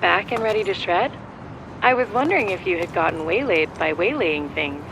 Back and ready to shred? I was wondering if you had gotten waylaid by waylaying things.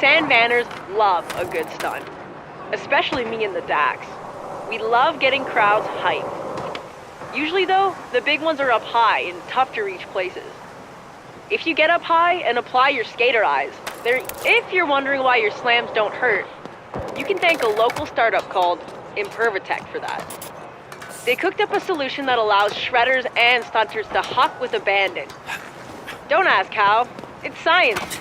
Sand vanners love a good stunt, especially me and the Dax. We love getting crowds hyped. Usually though, the big ones are up high and tough to reach places. If you get up high and apply your skater eyes, if you're wondering why your slams don't hurt, you can thank a local startup called Impervatech for that. They cooked up a solution that allows shredders and stunters to huck with abandon. Don't ask how, it's science.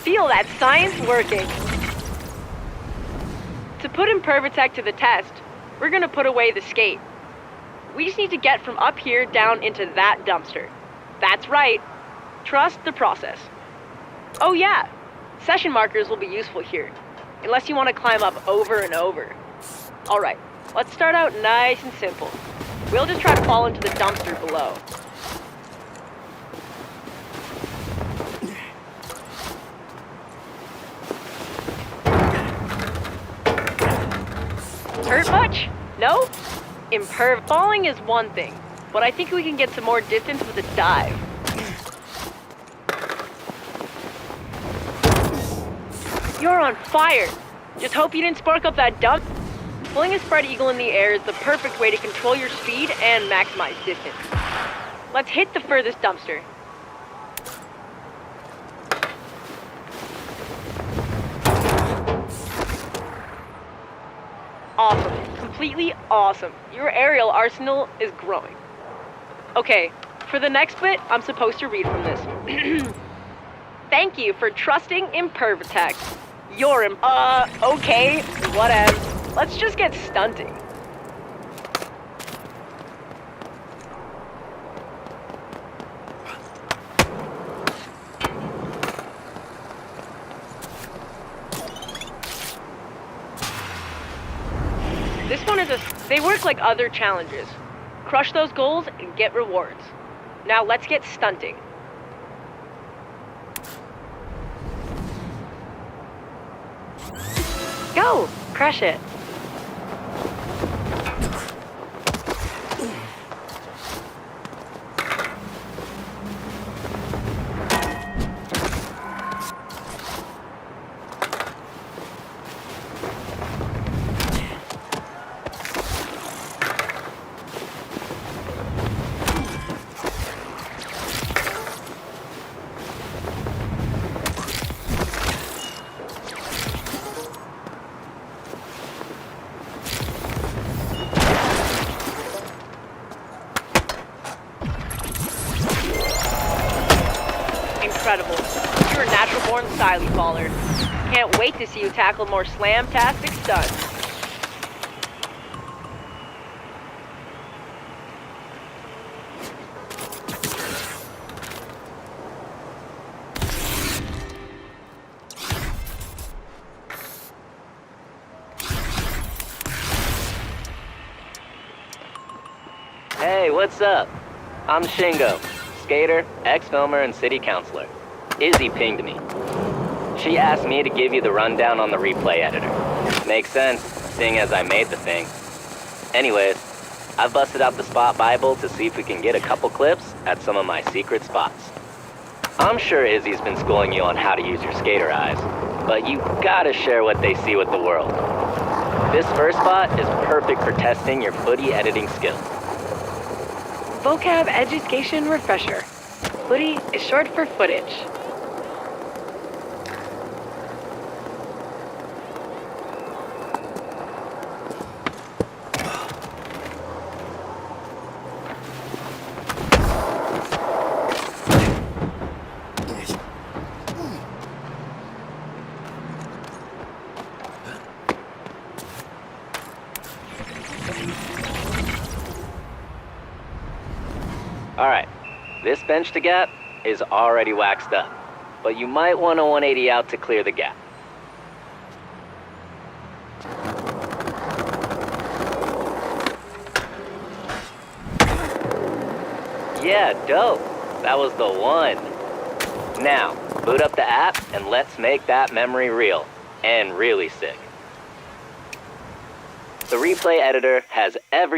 Feel that science working. To put Impervatech to the test, we're gonna put away the skate. We just need to get from up here down into that dumpster. That's right. Trust the process. Oh yeah, session markers will be useful here, unless you want to climb up over and over. Alright, let's start out nice and simple. We'll just try to fall into the dumpster below. Hurt much? No? Falling is one thing, but I think we can get some more distance with a dive. You're on fire! Just hope you didn't spark up that dump. Pulling a spread eagle in the air is the perfect way to control your speed and maximize distance. Let's hit the furthest dumpster. Awesome. Completely awesome. Your aerial arsenal is growing. Okay, for the next bit, I'm supposed to read from this. Thank you for trusting Impervatech. Okay, whatever. Let's just get stunting. This one is they work like other challenges. Crush those goals and get rewards. Now let's get stunting. Go! Crush it. Incredible. You're a natural-born styly baller. Can't wait to see you tackle more slam-tastic stunts. Hey, what's what's up? I'm Shingo, skater, ex-filmer, and city councilor. Izzy pinged me. She asked me to give you the rundown on the replay editor. Makes sense, seeing as I made the thing. Anyways, I've busted out the Spot Bible to see if we can get a couple clips at some of my secret spots. I'm sure Izzy's been schooling you on how to use your skater eyes, but you gotta share what they see with the world. This first spot is perfect for testing your footy editing skills. Vocab Education Refresher. Footy is short for footage. Alright, this bench to gap is already waxed up, but you might want a 180 out to clear the gap. Yeah, dope. That was the one. Now, boot up the app and let's make that memory real, and really sick. The replay editor has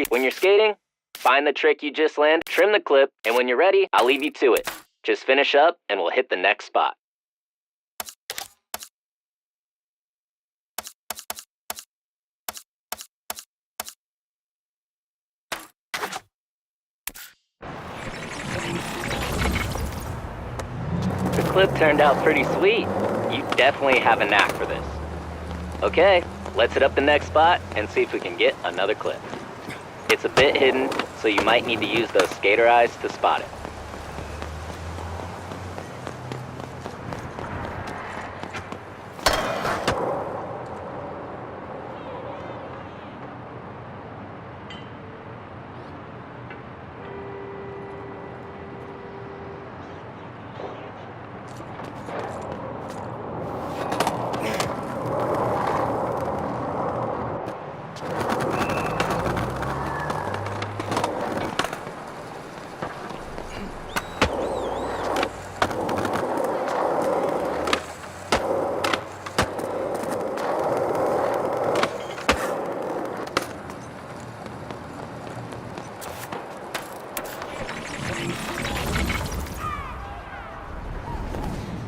when you're skating, find the trick you just landed, trim the clip, and when you're ready, I'll leave you to it. Just finish up and we'll hit the next spot. The clip turned out pretty sweet. You definitely have a knack for this. Okay, let's hit up the next spot and see if we can get another clip. It's a bit hidden, so you might need to use those skater eyes to spot it.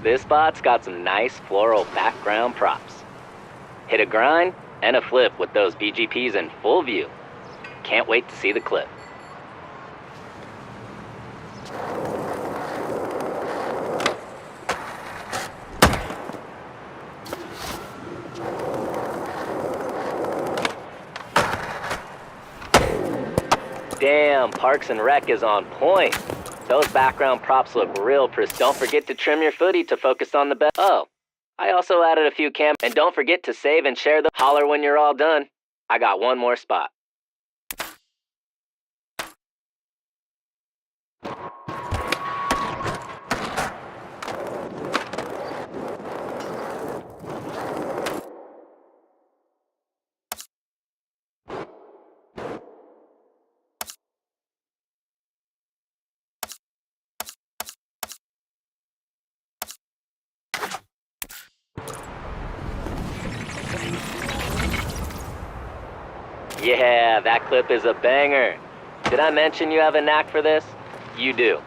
This spot's got some nice floral background props. Hit a grind and a flip with those BGPs in full view. Can't wait to see the clip. Damn, Parks and Rec is on point. Those background props look real precise. Don't forget to trim your footy to focus on the best. Oh, I also added a few and don't forget to save and share the holler when you're all done. I got one more spot. Yeah, that clip is a banger. Did I mention you have a knack for this? You do.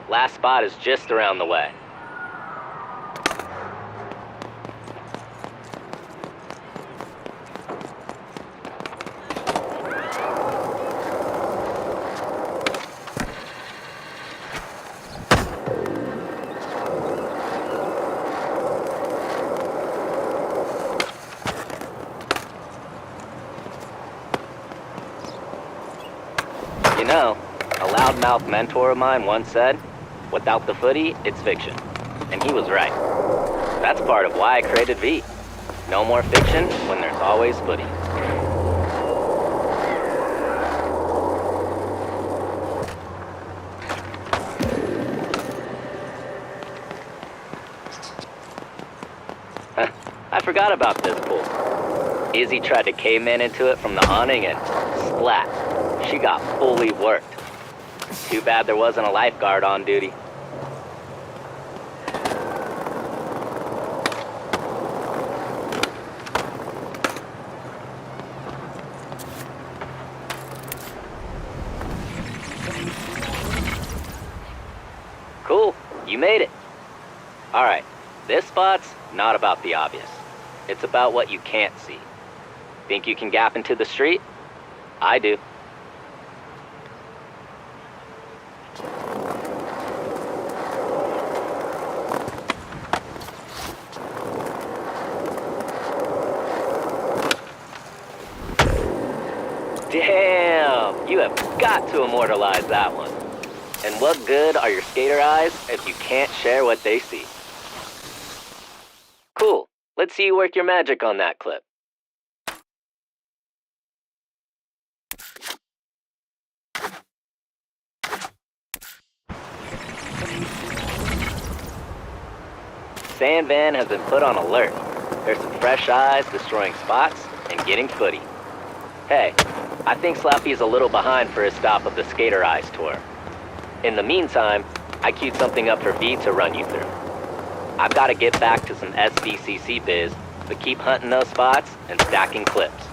Last spot is just around the way. You know, a loudmouth mentor of mine once said, without the footy, it's fiction. And he was right. That's part of why I created V. No more fiction when there's always footy. I forgot about this pool. Izzy tried to caveman into it from the awning and splat. She got fully worked. Too bad there wasn't a lifeguard on duty. Cool, you made it. Alright, this spot's not about the obvious. It's about what you can't see. Think you can gap into the street? I do. Damn! You have got to immortalize that one. And what good are your skater eyes if you can't share what they see? Cool. Let's see you work your magic on that clip. Sandvan has been put on alert. There's some fresh eyes destroying spots and getting footy. Hey, I think Slappy's a little behind for his stop of the Skater Eyes tour. In the meantime, I queued something up for V to run you through. I've got to get back to some SDCC biz, but keep hunting those spots and stacking clips.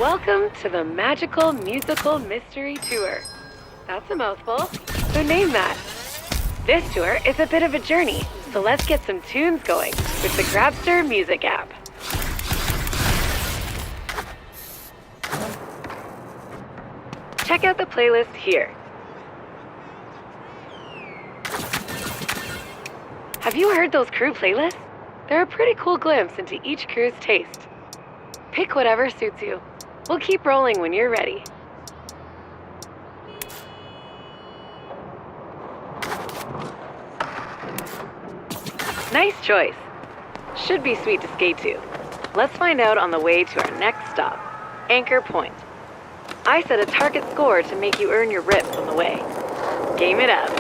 Welcome to the Magical Musical Mystery Tour. That's a mouthful, so name that. This tour is a bit of a journey, so let's get some tunes going with the Grabster Music app. Check out the playlist here. Have you heard those crew playlists? They're a pretty cool glimpse into each crew's taste. Pick whatever suits you. We'll keep rolling when you're ready. Nice choice. Should be sweet to skate to. Let's find out on the way to our next stop, Anchor Point. I set a target score to make you earn your rips on the way. Game it up.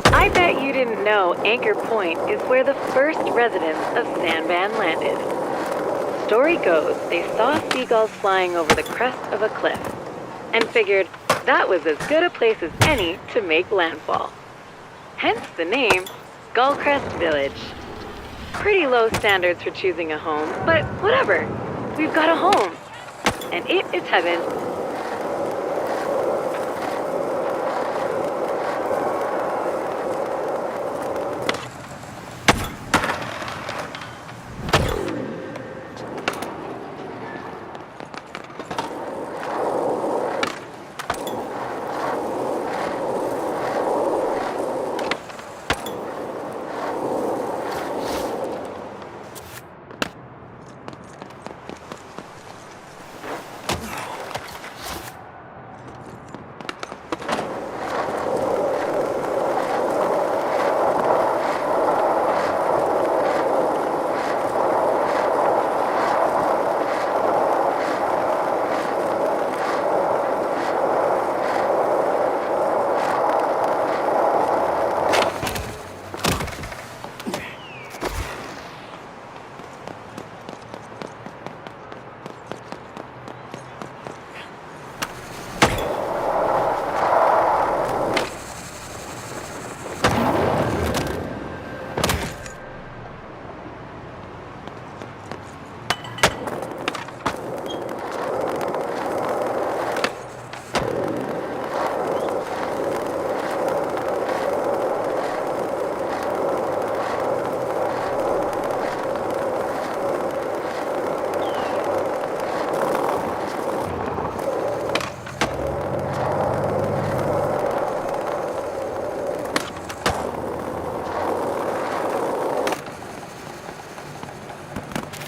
I bet you didn't know Anchor Point is where the first residents of Sandvan landed. Story goes they saw seagulls flying over the crest of a cliff and figured that was as good a place as any to make landfall. Hence the name Gullcrest Village. Pretty low standards for choosing a home, but whatever. We've got a home, and it is heaven.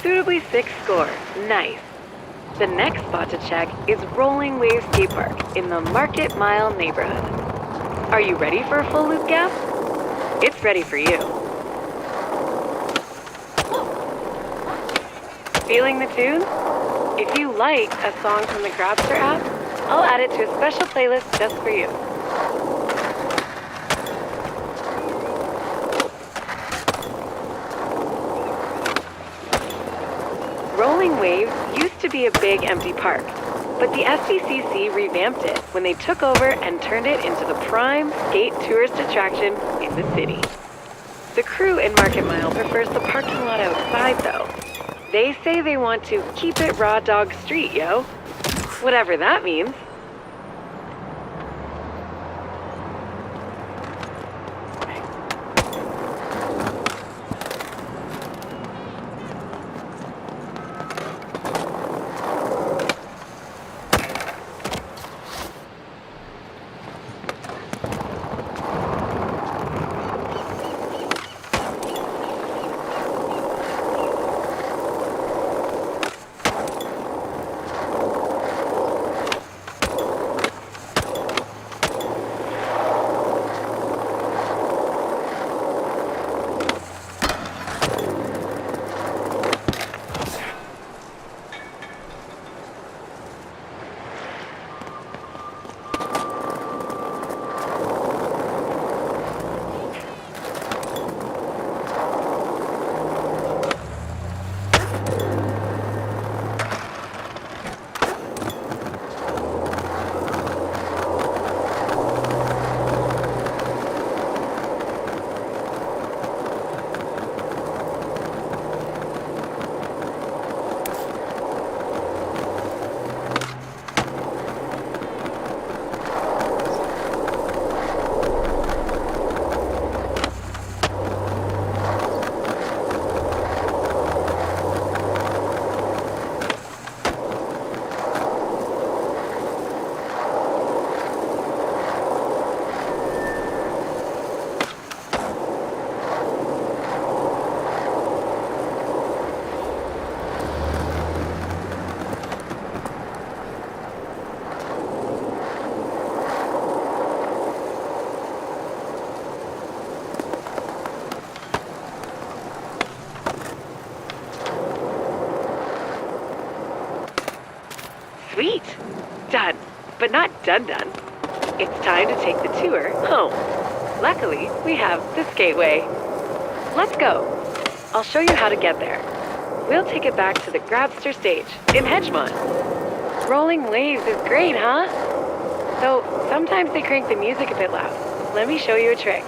Suitably 6 score. Nice. The next spot to check is Rolling Wave Skate Park in the Market Mile neighborhood. Are you ready for a full loop gap? It's ready for you. Feeling the tune? If you like a song from the Grabster app, I'll add it to a special playlist just for you. Rolling Waves used to be a big empty park, but the SDCC revamped it when they took over and turned it into the prime skate tourist attraction in the city. The crew in Market Mile prefers the parking lot outside, though. They say they want to keep it Raw Dog Street, yo. Whatever that means. Sweet. Done. But not done. It's time to take the tour home. Luckily, we have the Skateway. Let's go. I'll show you how to get there. We'll take it back to the Grabster stage in Hedgemont. Rolling Waves is great, huh? Though sometimes they crank the music a bit loud. Let me show you a trick.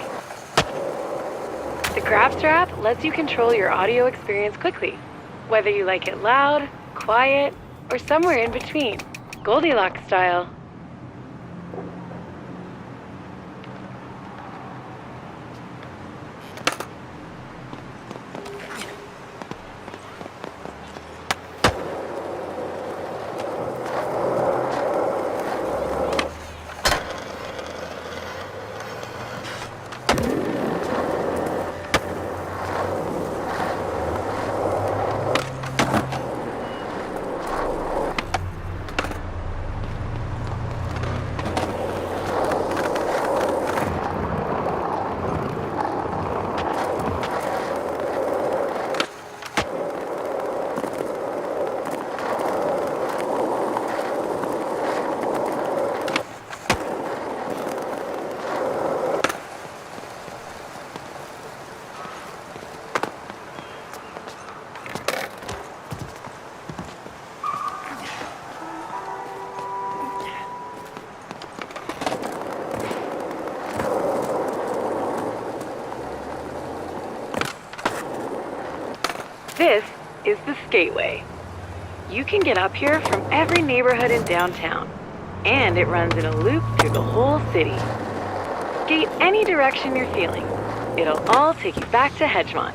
The Grabster app lets you control your audio experience quickly, whether you like it loud, quiet, or somewhere in between, Goldilocks style. This is the Skateway. You can get up here from every neighborhood in downtown, and it runs in a loop through the whole city. Skate any direction you're feeling. It'll all take you back to Hedgemont.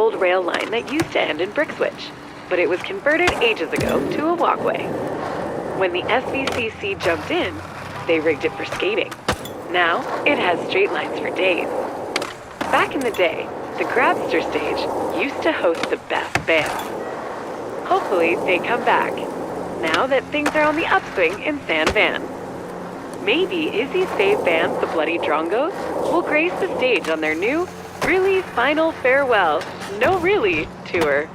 old rail line that used to end in Brixwich, but it was converted ages ago to a walkway. When the SVCC jumped in, they rigged it for skating. Now, it has straight lines for days. Back in the day, the Grabster stage used to host the best bands. Hopefully, they come back, now that things are on the upswing in San Van. Maybe Izzy's fave band, the Bloody Drongos, will grace the stage on their new, really final farewell, no really, tour.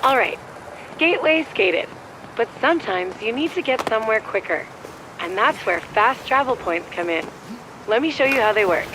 All right, Gateway skated, but sometimes you need to get somewhere quicker, and that's where fast travel points come in. Let me show you how they work.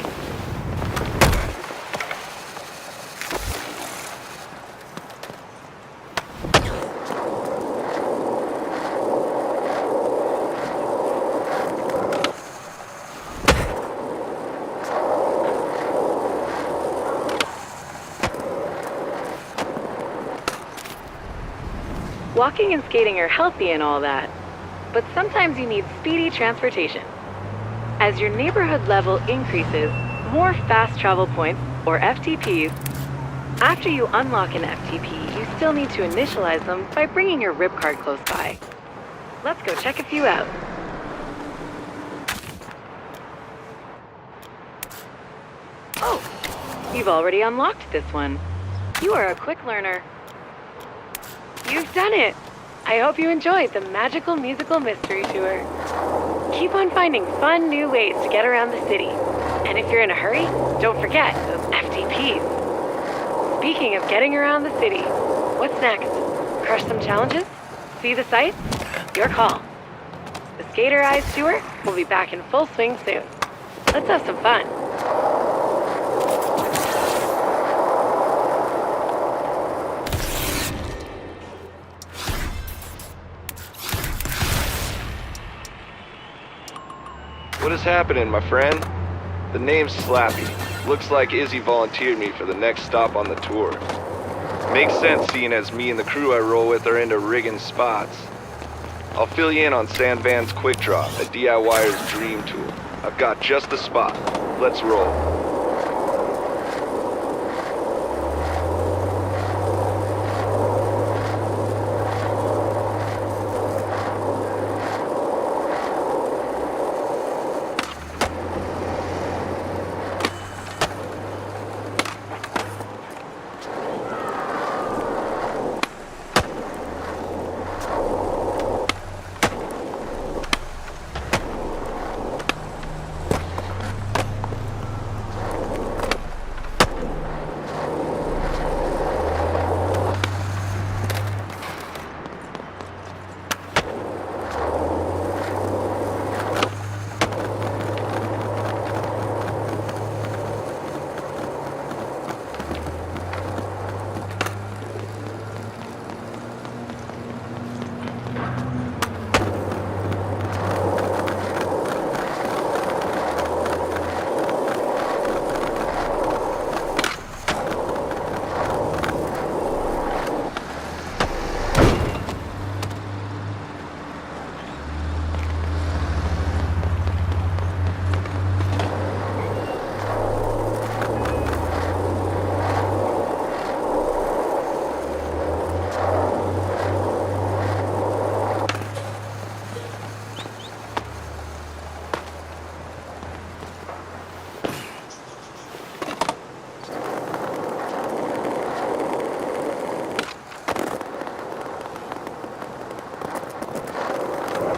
Walking and skating are healthy and all that, but sometimes you need speedy transportation. As your neighborhood level increases, more fast travel points, or FTPs. After you unlock an FTP, you still need to initialize them by bringing your RIP card close by. Let's go check a few out. Oh, you've already unlocked this one. You are a quick learner. You've done it! I hope you enjoyed the magical musical mystery tour. Keep on finding fun new ways to get around the city. And if you're in a hurry, don't forget those FTPs. Speaking of getting around the city, what's next? Crush some challenges? See the sights? Your call. The Skater Eyes tour will be back in full swing soon. Let's have some fun. What is happening, my friend? The name's Slappy. Looks like Izzy volunteered me for the next stop on the tour. Makes sense seeing as me and the crew I roll with are into rigging spots. I'll fill you in on San Van's Quick Draw, a DIYer's dream tool. I've got just the spot. Let's roll.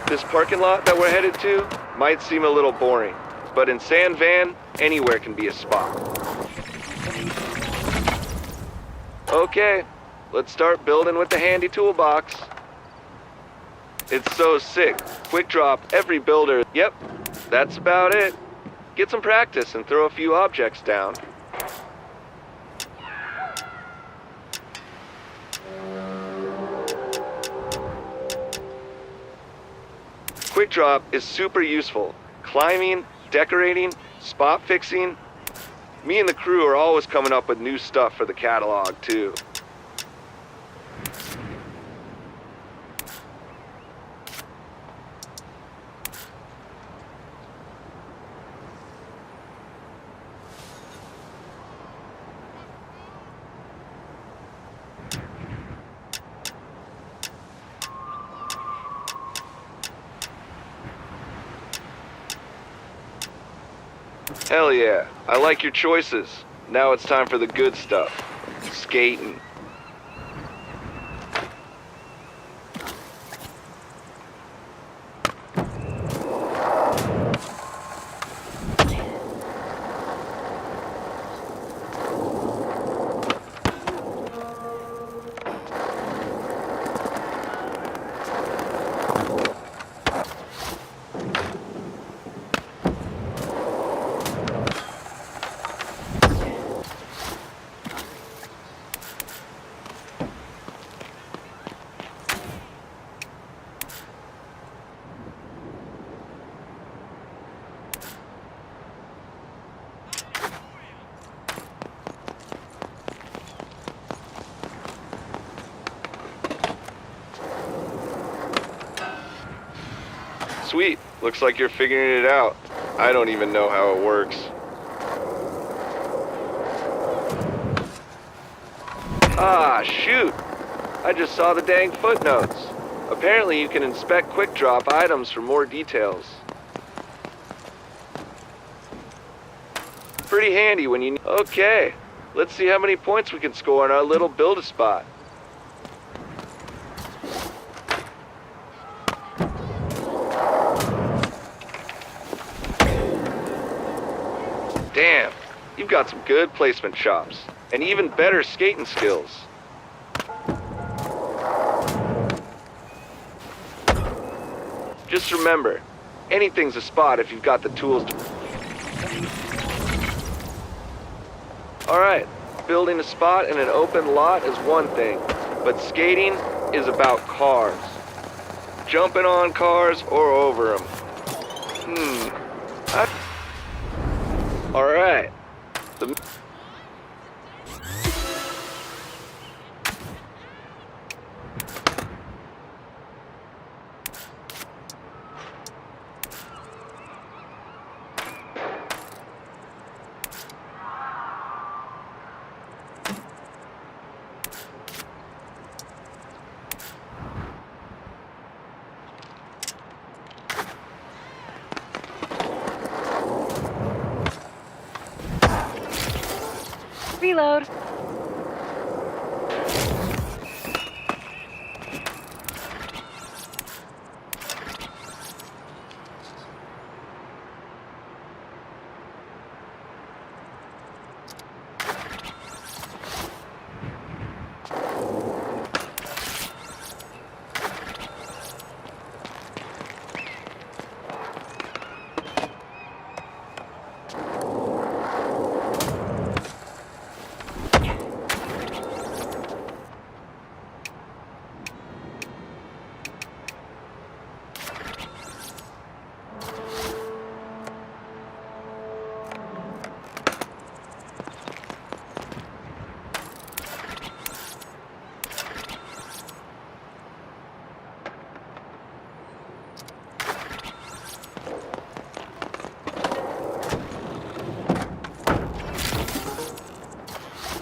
This parking lot that we're headed to might seem a little boring, but in San Van, anywhere can be a spot. Okay, let's start building with the handy toolbox. It's so sick. Quick drop every builder. Yep, that's about it. Get some practice and throw a few objects down. Quick drop is super useful. Climbing, decorating, spot fixing. Me and the crew are always coming up with new stuff for the catalog, too. Hell yeah, I like your choices. Now it's time for the good stuff. Skating. Sweet. Looks like you're figuring it out. I don't even know how it works. Ah, shoot! I just saw the dang footnotes. Apparently you can inspect quick drop items for more details. Pretty handy when you... Okay, let's see how many points we can score on our little build-a-spot. Damn, you've got some good placement chops, and even better skating skills. Just remember, anything's a spot if you've got the tools to... Alright, building a spot in an open lot is one thing, but skating is about cars. Jumping on cars or over them. Alright. Reload.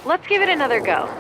Let's give it another go.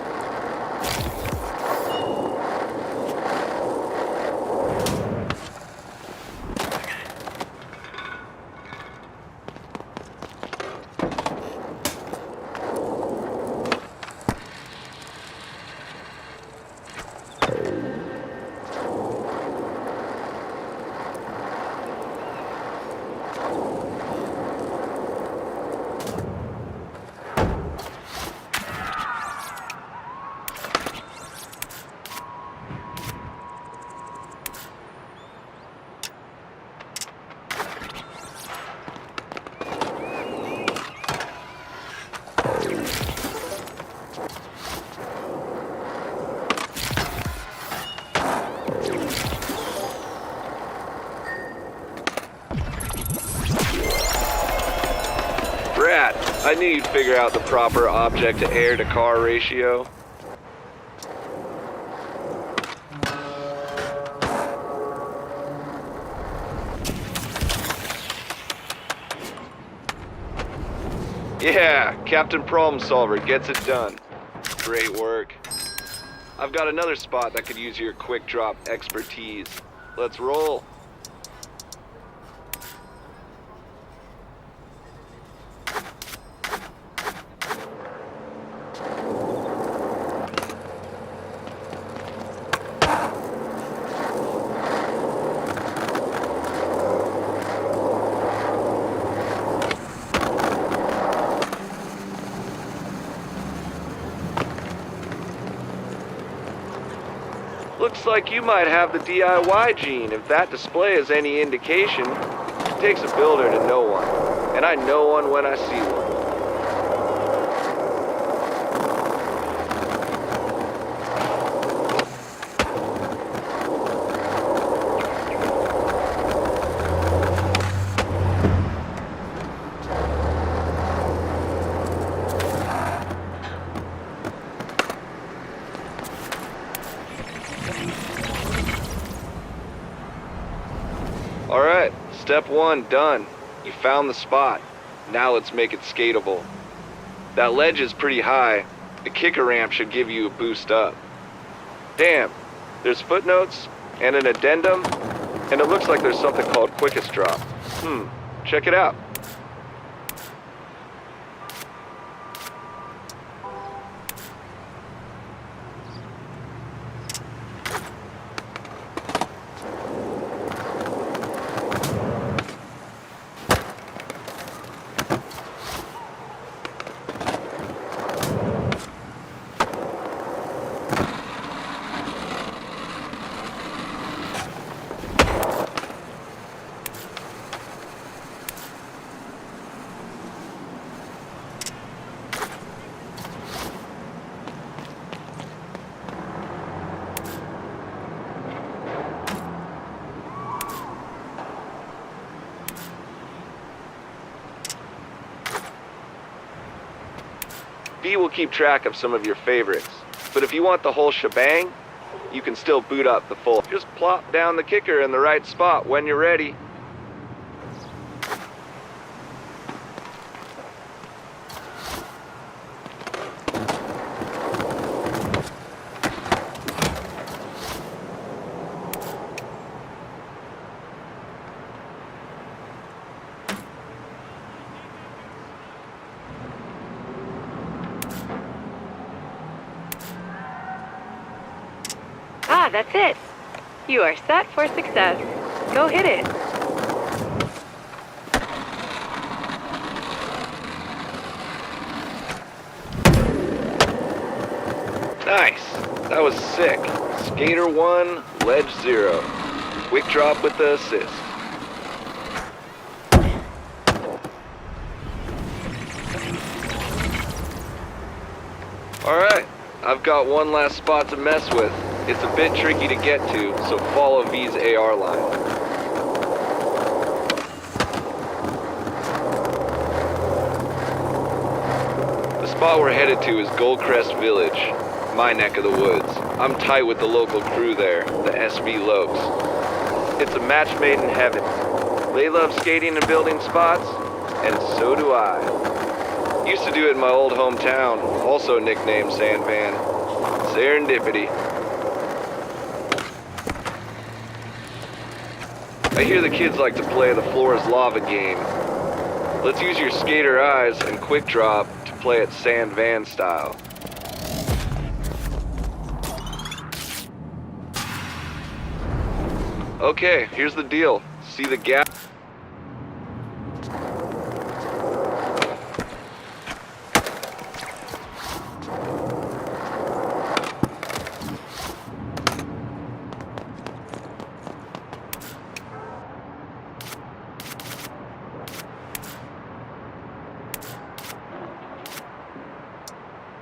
Rat, I knew you'd figure out the proper object to air to car ratio. Yeah, Captain Problem Solver gets it done. Great work. I've got another spot that could use your quick drop expertise. Let's roll. Looks like you might have the DIY gene. If that display is any indication, it takes a builder to know one. And I know one when I see one. Alright, step one done. You found the spot. Now let's make it skatable. That ledge is pretty high. The kicker ramp should give you a boost up. Damn, there's footnotes and an addendum, and it looks like there's something called quickest drop. Check it out. B will keep track of some of your favorites, but if you want the whole shebang, you can still boot up the full. Just plop down the kicker in the right spot when you're ready. Ah, that's it. You are set for success. Go hit it. Nice. That was sick. Skater 1, ledge 0. Quick drop with the assist. Alright, I've got one last spot to mess with. It's a bit tricky to get to, so follow V's AR line. The spot we're headed to is Goldcrest Village, my neck of the woods. I'm tight with the local crew there, the SB Lokes. It's a match made in heaven. They love skating and building spots, and so do I. Used to do it in my old hometown, also nicknamed Sandvan. Serendipity. I hear the kids like to play the floor is lava game. Let's use your skater eyes and quick drop to play it Sandvan style. Okay, here's the deal. See the gap?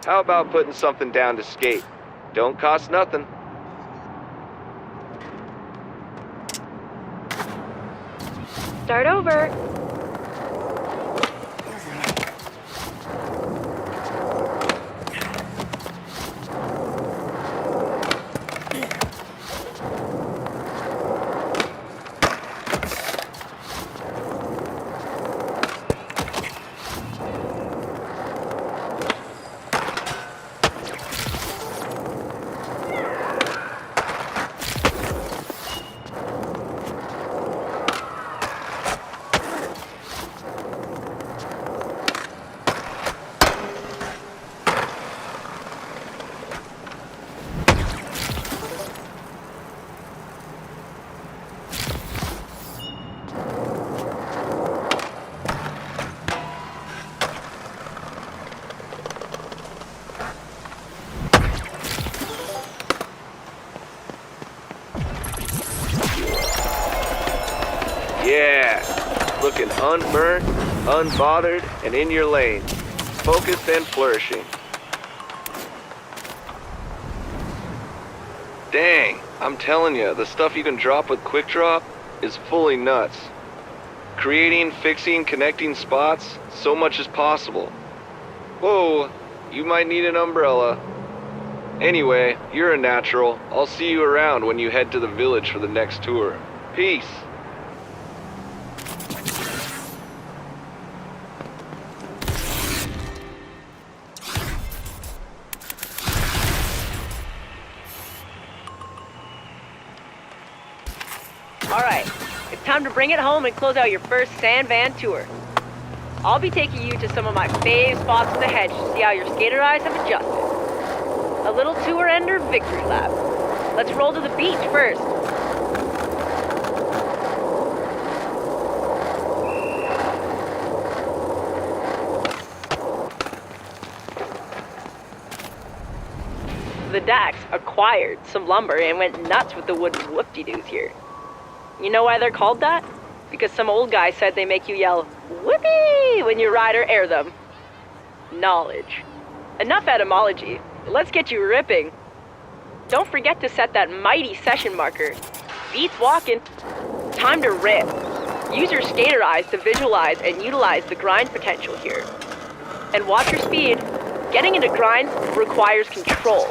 How about putting something down to skate? Don't cost nothing. Start over. looking unburnt, unbothered, and in your lane. Focused and flourishing. Dang, I'm telling you, the stuff you can drop with Quick Drop is fully nuts. Creating, fixing, connecting spots, so much is possible. Whoa, you might need an umbrella. Anyway, you're a natural. I'll see you around when you head to the village for the next tour. Peace. Alright, it's time to bring it home and close out your first San Van tour. I'll be taking you to some of my fave spots in the hedge to see how your skater eyes have adjusted. A little tour ender victory lap. Let's roll to the beach first. The Dax acquired some lumber and went nuts with the wooden whoop-de-doos here. You know why they're called that? Because some old guy said they make you yell, "Whoopee!" when you ride or air them. Knowledge. Enough etymology. Let's get you ripping. Don't forget to set that mighty session marker. Beats walking. Time to rip. Use your skater eyes to visualize and utilize the grind potential here. And watch your speed. Getting into grinds requires control.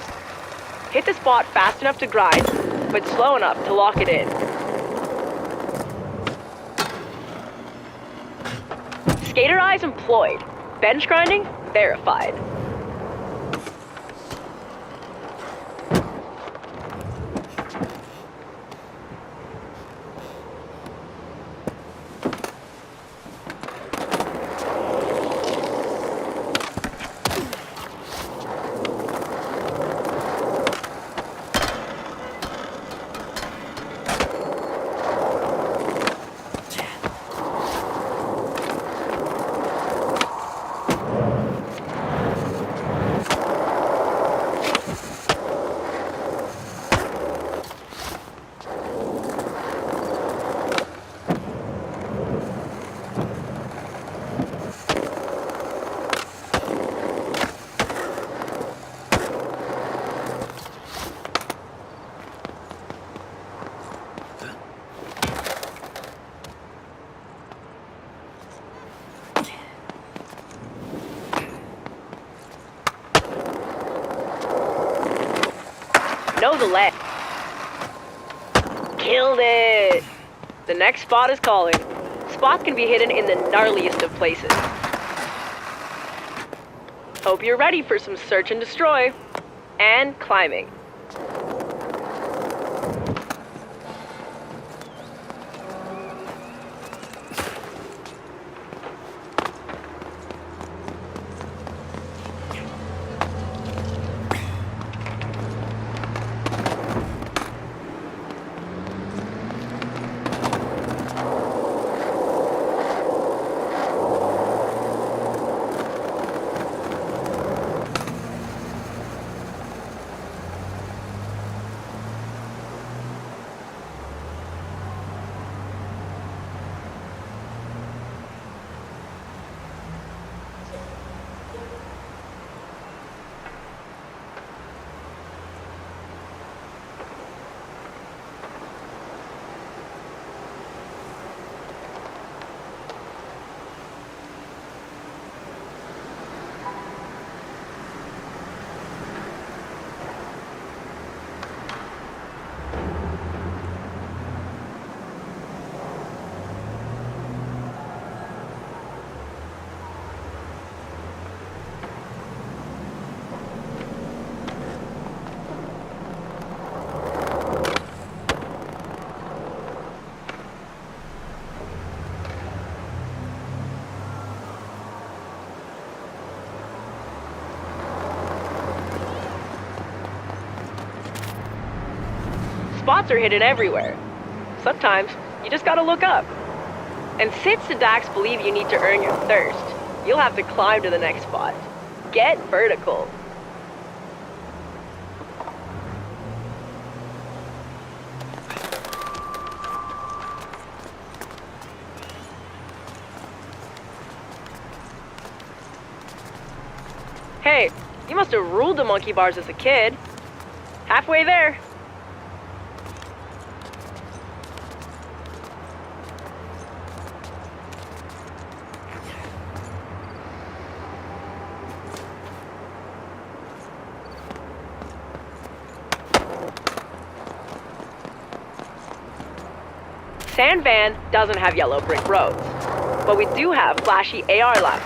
Hit the spot fast enough to grind, but slow enough to lock it in. Skater eyes employed. Bench grinding verified. Know the left. Killed it! The next spot is calling. Spots can be hidden in the gnarliest of places. Hope you're ready for some search and destroy. And climbing. Spots are hidden everywhere. Sometimes, you just gotta look up. And since the Dax believe you need to earn your thirst, you'll have to climb to the next spot. Get vertical. Hey, you must have ruled the monkey bars as a kid. Halfway there. San Van doesn't have yellow brick roads, but we do have flashy AR lights.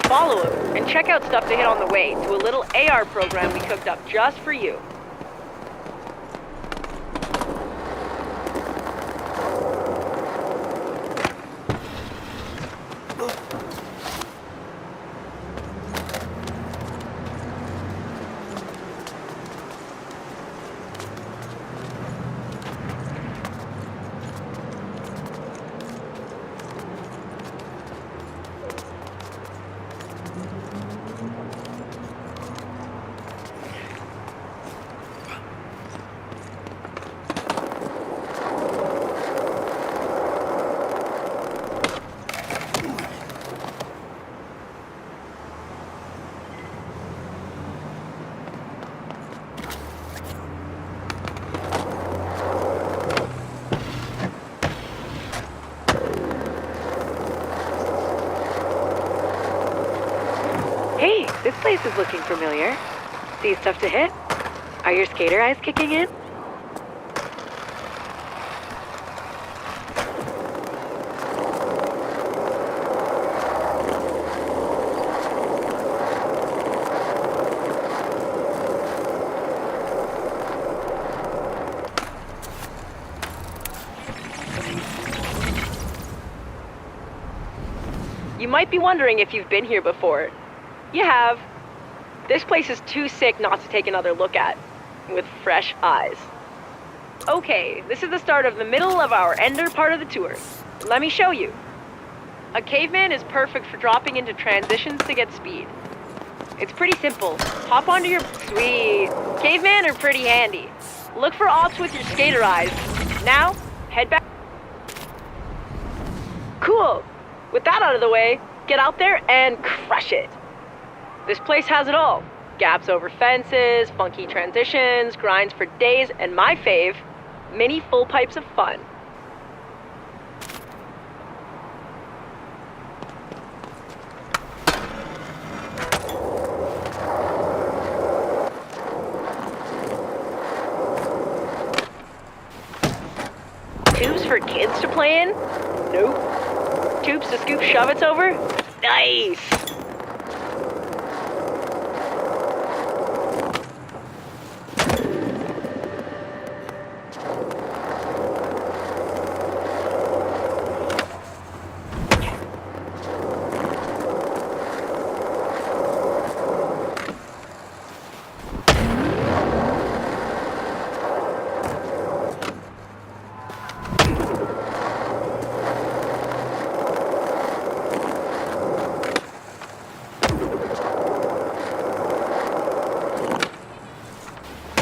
Follow them and check out stuff to hit on the way to a little AR program we cooked up just for you. Hey, this place is looking familiar. See stuff to hit? Are your skater eyes kicking in? You might be wondering if you've been here before. You have. This place is too sick not to take another look at, with fresh eyes. Okay, this is the start of the middle of our ender part of the tour. Let me show you. A caveman is perfect for dropping into transitions to get speed. It's pretty simple. Hop onto your... Sweet. Cavemen are pretty handy. Look for ops with your skater eyes. Now, head back. Cool. With that out of the way, get out there and crush it. This place has it all. Gaps over fences, funky transitions, grinds for days, and my fave, mini full pipes of fun. Tubes for kids to play in? Nope. Tubes to scoop shove-its over? Nice!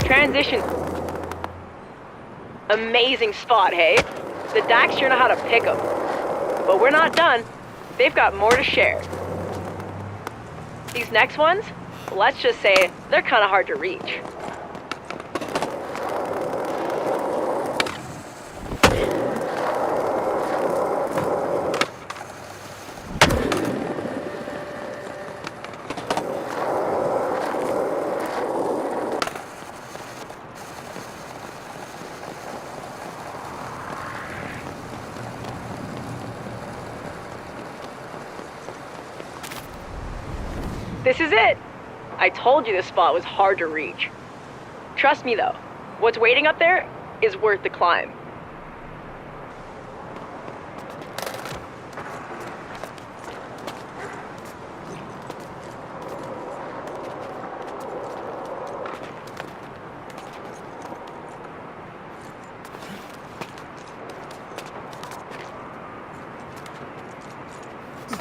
Transition. Amazing spot, hey? The Dax sure know how to pick 'em. But we're not done. They've got more to share. These next ones, let's just say they're kind of hard to reach. This is it! I told you this spot was hard to reach. Trust me though, what's waiting up there is worth the climb.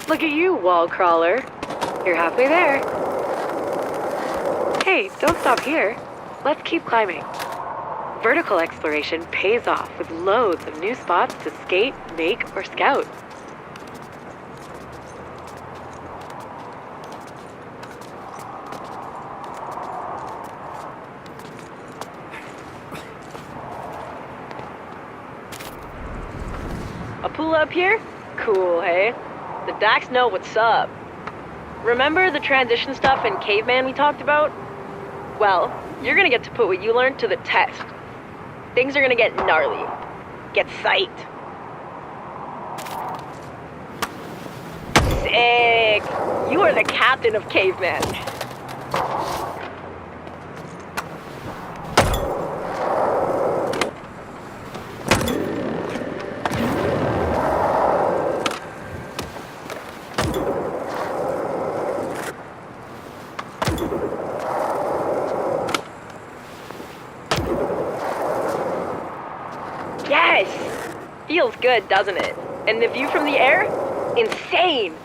Look at you, wall crawler. You're halfway there. Hey, don't stop here. Let's keep climbing. Vertical exploration pays off with loads of new spots to skate, make, or scout. up here? Cool, hey? The Dax know what's up. Remember the transition stuff in Caveman we talked about? Well, you're gonna get to put what you learned to the test. Things are gonna get gnarly. Get psyched. Sick! You are the captain of Caveman. Yes! Feels good, doesn't it? And the view from the air? Insane!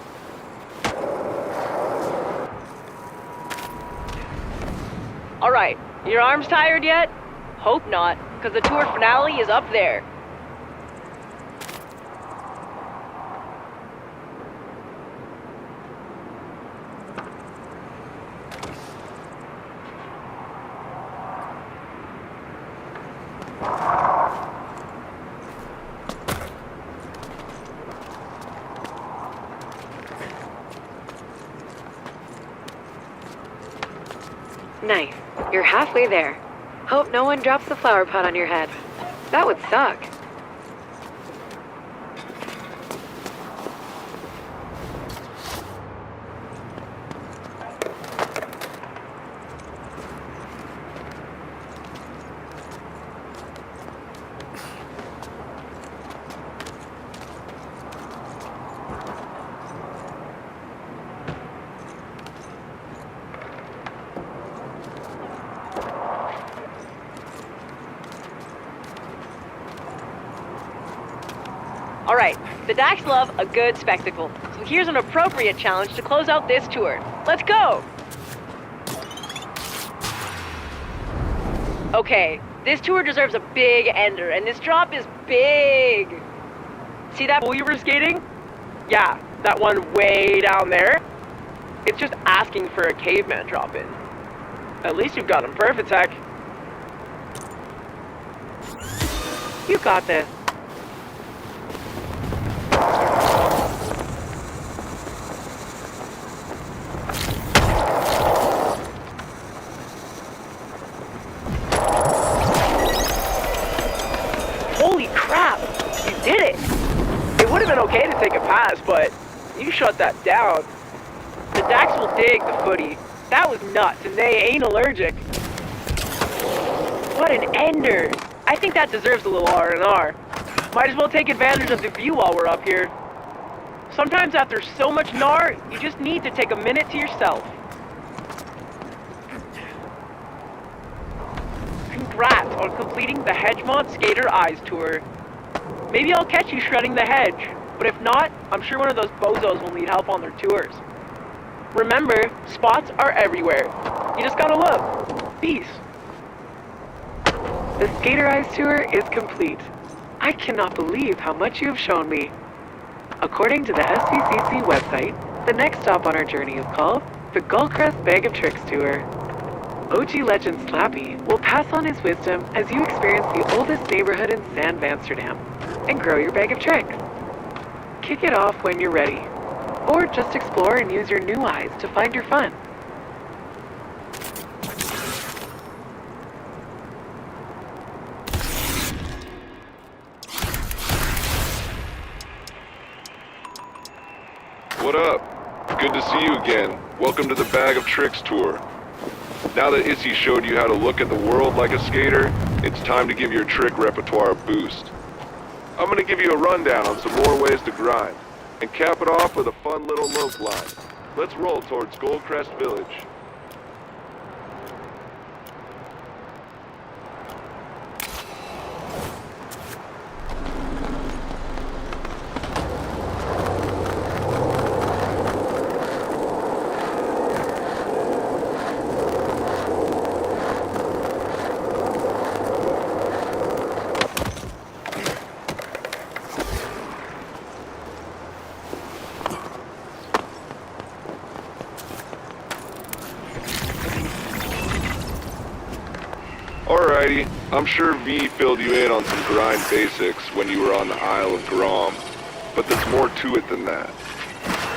Alright, your arms tired yet? Hope not, because the tour finale is up there. Nice. You're halfway there. Hope no one drops the flower pot on your head. That would suck. Alright, the Dax love a good spectacle, so here's an appropriate challenge to close out this tour. Let's go! Okay, this tour deserves a big ender, and this drop is big! See that pool you were skating? Yeah, that one way down there. It's just asking for a caveman drop-in. At least you've got him perfect, Tech. You got this. Holy crap! You did it! It would have been okay to take a pass, but you shut that down. The Dax will dig the footy. That was nuts, and they ain't allergic. What an ender! I think that deserves a little R&R. Might as well take advantage of the view while we're up here. Sometimes after so much gnar, you just need to take a minute to yourself. Congrats on completing the Hedgemont Skater Eyes Tour. Maybe I'll catch you shredding the hedge, but if not, I'm sure one of those bozos will need help on their tours. Remember, spots are everywhere. You just gotta look. Peace. The Skater Eyes Tour is complete. I cannot believe how much you have shown me. According to the SVCC website, the next stop on our journey is called the Gullcrest Bag of Tricks Tour. OG legend Slappy will pass on his wisdom as you experience the oldest neighborhood in San Vansterdam and grow your bag of tricks. Kick it off when you're ready, or just explore and use your new eyes to find your fun. What up? Good to see you again. Welcome to the Bag of Tricks tour. Now that Issy showed you how to look at the world like a skater, it's time to give your trick repertoire a boost. I'm gonna give you a rundown on some more ways to grind, and cap it off with a fun little lope line. Let's roll towards Goldcrest Village. Alrighty, I'm sure V filled you in on some grind basics when you were on the Isle of Grom. but there's more to it than that.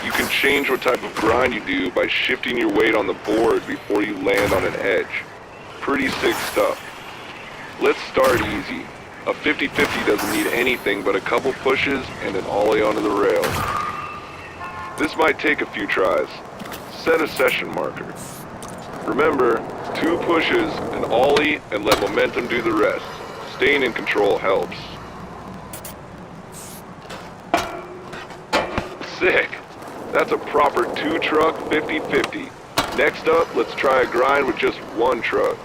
You can change what type of grind you do by shifting your weight on the board before you land on an edge. Pretty sick stuff. Let's start easy. A 50-50 doesn't need anything but a couple pushes and an ollie onto the rail. This might take a few tries. Set a session marker. Remember, 2 pushes, an ollie, and let momentum do the rest. Staying in control helps. Sick! That's a proper 2-truck 50-50. Next up, let's try a grind with just 1 truck.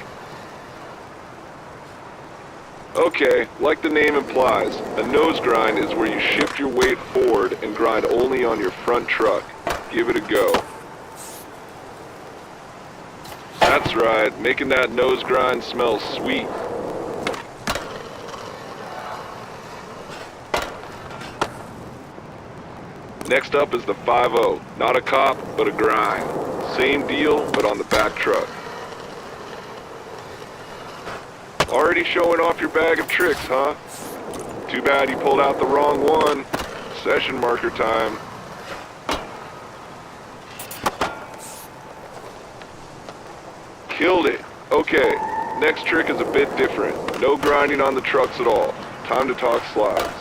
Okay, like the name implies, a nose grind is where you shift your weight forward and grind only on your front truck. Give it a go. That's right, making that nose grind smell sweet. Next up is the 5-0. Not a cop, but a grind. Same deal, but on the back truck. Already showing off your bag of tricks, huh? Too bad you pulled out the wrong one. Session marker time. Killed it. Okay, next trick is a bit different. No grinding on the trucks at all. Time to talk slides.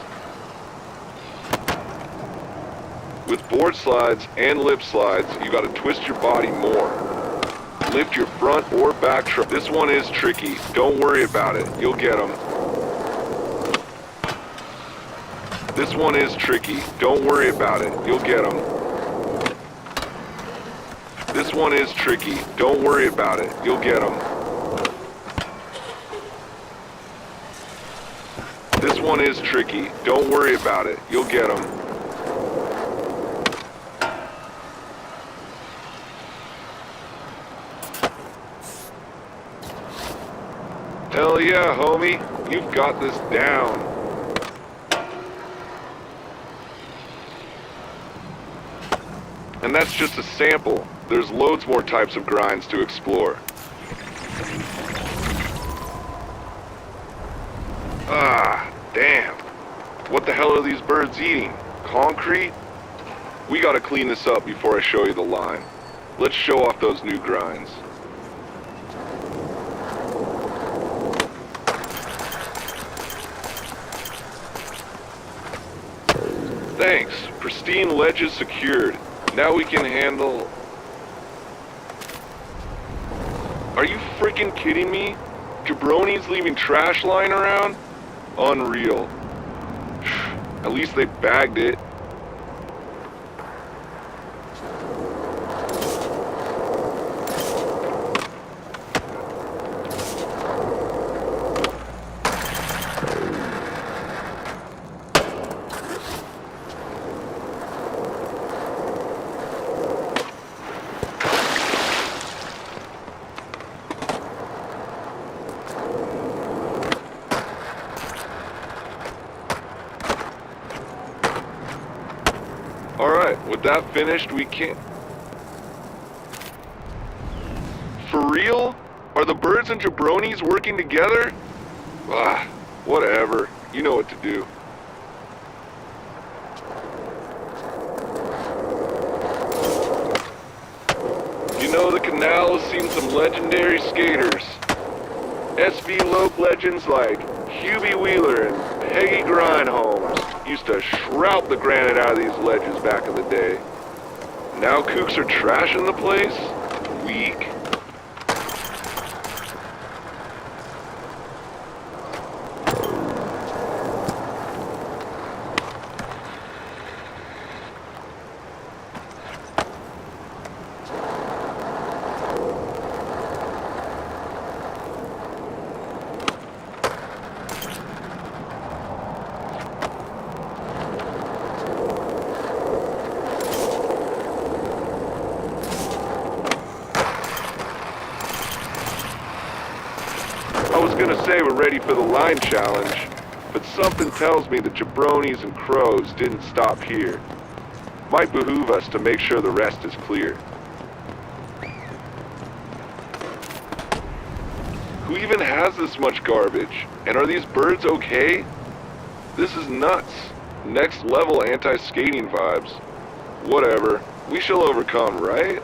With board slides and lip slides, you gotta twist your body more. Lift your front or back truck. This one is tricky. Don't worry about it. You'll get them. This one is tricky. Don't worry about it. You'll get them. This one is tricky. Don't worry about it. You'll get them. This one is tricky. Don't worry about it. You'll get them. Hell yeah, homie. You've got this down. And that's just a sample. There's loads more types of grinds to explore. Ah, damn. What the hell are these birds eating? Concrete? We gotta clean this up before I show you the line. Let's show off those new grinds. Thanks. Pristine ledges secured. Now we can handle... Are you freaking kidding me? Jabronis leaving trash lying around? Unreal. At least they bagged it. Alright, with that finished, we can... For real? Are the birds and jabronis working together? Ah, whatever. You know what to do. You know, the canal has seen some legendary skaters. SV Lope legends like Hubie Wheeler and Peggy Grindholmes used to shroud the granite out of these ledges back in the day. Now kooks are trashing the place? Weak. I was gonna say we're ready for the line challenge, but something tells me the jabronis and crows didn't stop here. Might behoove us to make sure the rest is clear. Who even has this much garbage? And are these birds okay? This is nuts. Next level anti-skating vibes. Whatever. We shall overcome, right?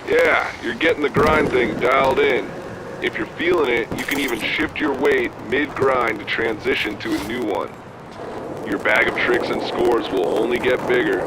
Yeah, you're getting the grind thing dialed in. If you're feeling it, you can even shift your weight mid-grind to transition to a new one. Your bag of tricks and scores will only get bigger.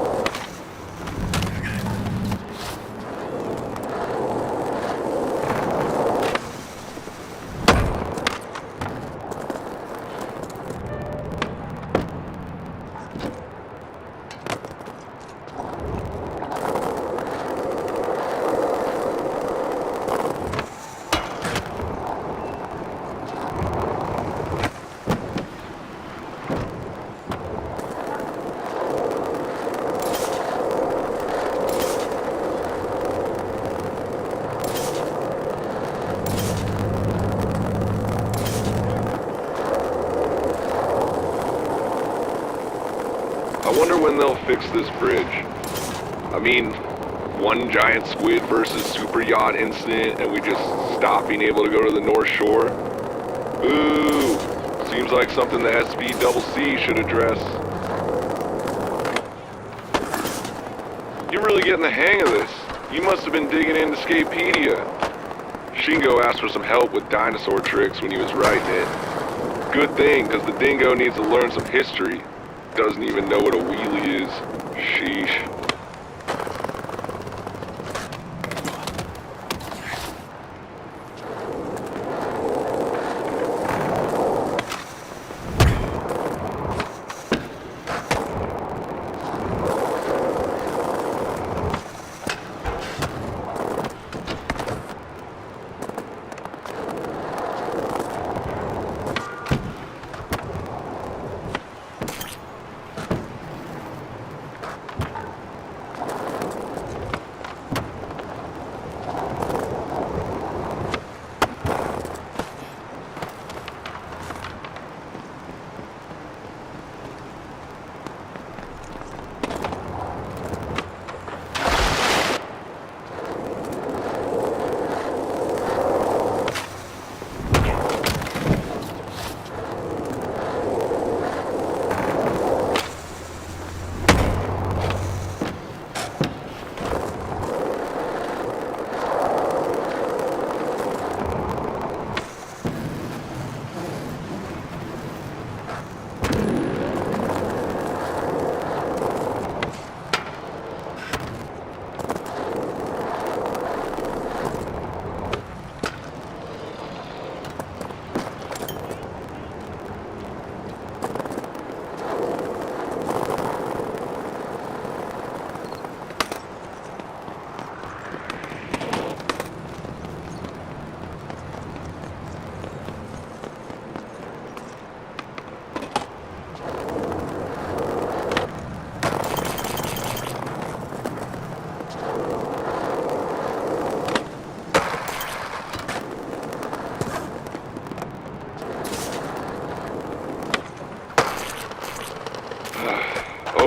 I wonder when they'll fix this bridge. I mean, one giant squid versus super yacht incident and we just stop being able to go to the North Shore? Ooh, seems like something the SVCC should address. You're really getting the hang of this. You must have been digging into Skapedia. Shingo asked for some help with dinosaur tricks when he was writing it. Good thing, because the dingo needs to learn some history. Doesn't even know what a wheelie is. Sheesh.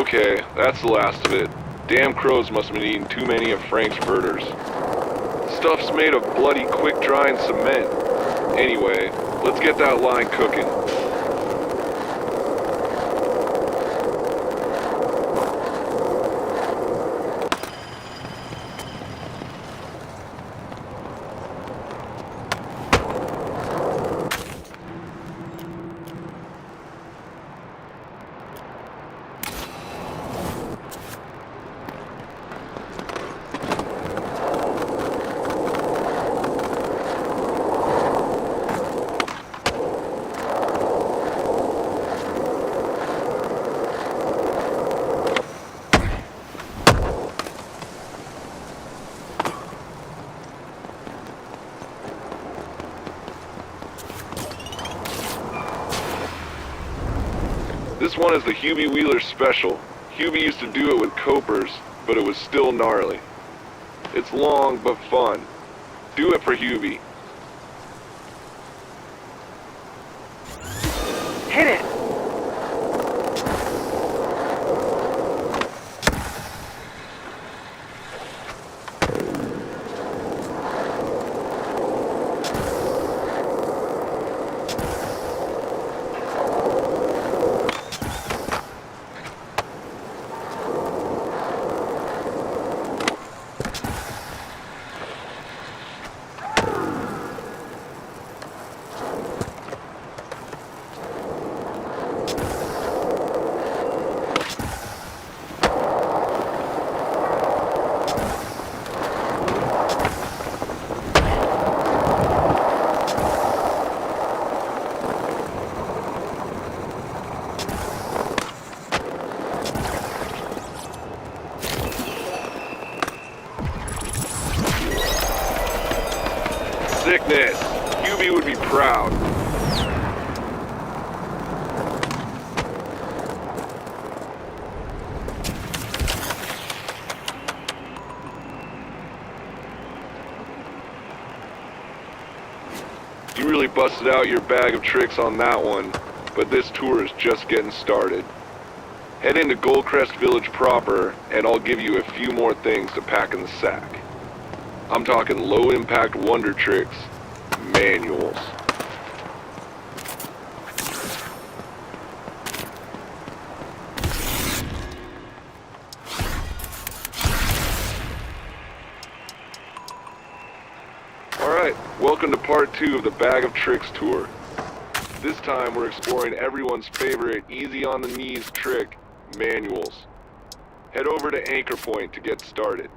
Okay, that's the last of it. Damn crows must have been eating too many of Frank's burgers. Stuff's made of bloody quick-drying cement. Anyway, let's get that line cooking. This one is the Hubie Wheeler Special. Hubie used to do it with copers, but it was still gnarly. It's long, but fun. Do it for Hubie. Hit it! Sickness. Hubie would be proud. You really busted out your bag of tricks on that one, but this tour is just getting started. Head into Goldcrest Village proper, and I'll give you a few more things to pack in the sack. I'm talking low-impact wonder tricks, manuals. Alright, welcome to part 2 of the Bag of Tricks tour. This time we're exploring everyone's favorite easy-on-the-knees trick, manuals. Head over to Anchor Point to get started.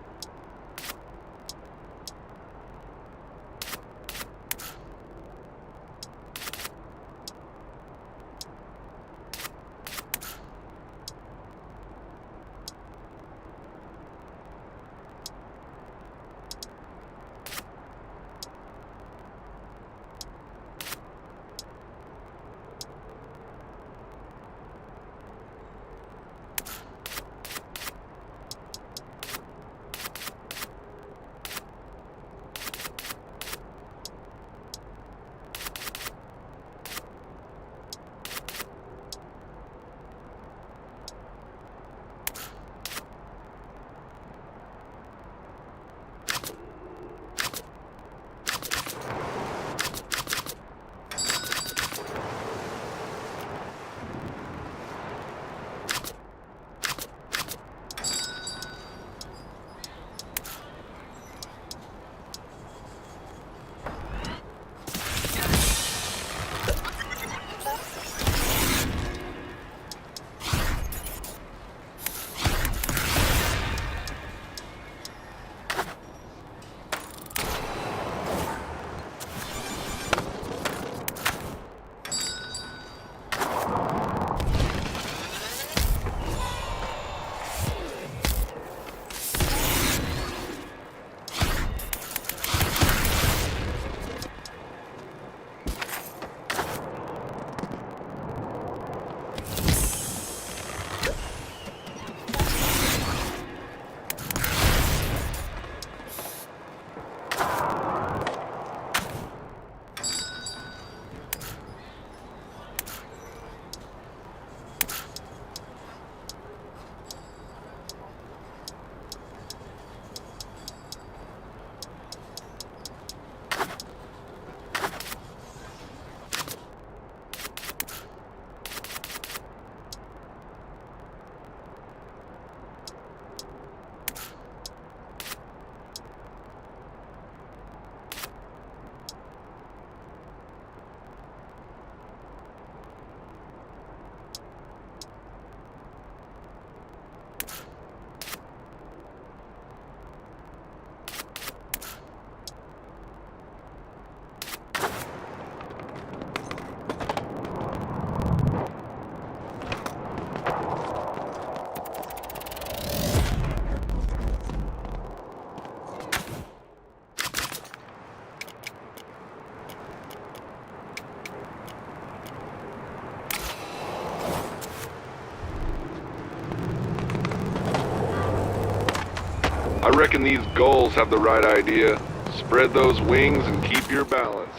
I reckon these gulls have the right idea. Spread those wings and keep your balance.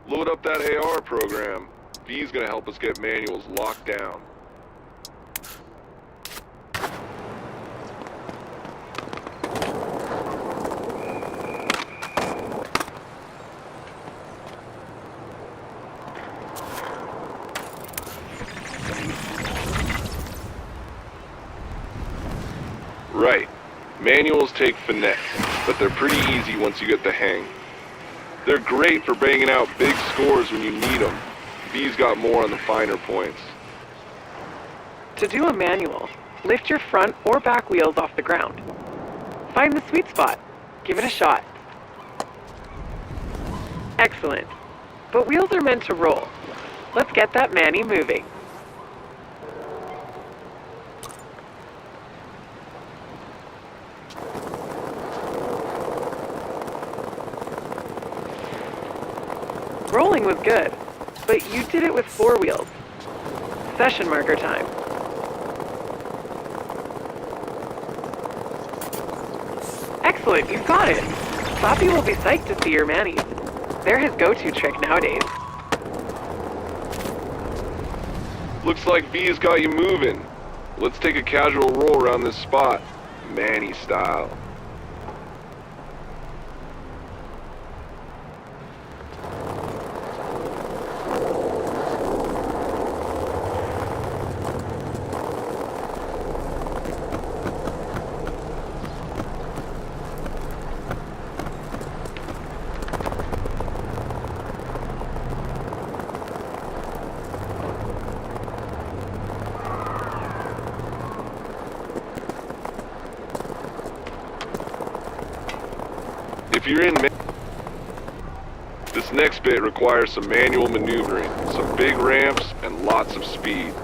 Load up that AR program. V's gonna help us get manuals locked down. Right. Manuals take finesse, but they're pretty easy once you get the hang. They're great for banging out big scores when you need them. V's got more on the finer points. To do a manual, lift your front or back wheels off the ground. Find the sweet spot. Give it a shot. Excellent. But wheels are meant to roll. Let's get that Manny moving. Rolling was good, but you did it with 4 wheels. Session marker time. Excellent, you've got it. Slappy will be psyched to see your manis. They're his go-to trick nowadays. Looks like V's got you moving. Let's take a casual roll around this spot, Manny style. If you're in, this next bit requires some manual maneuvering, some big ramps, and lots of speed.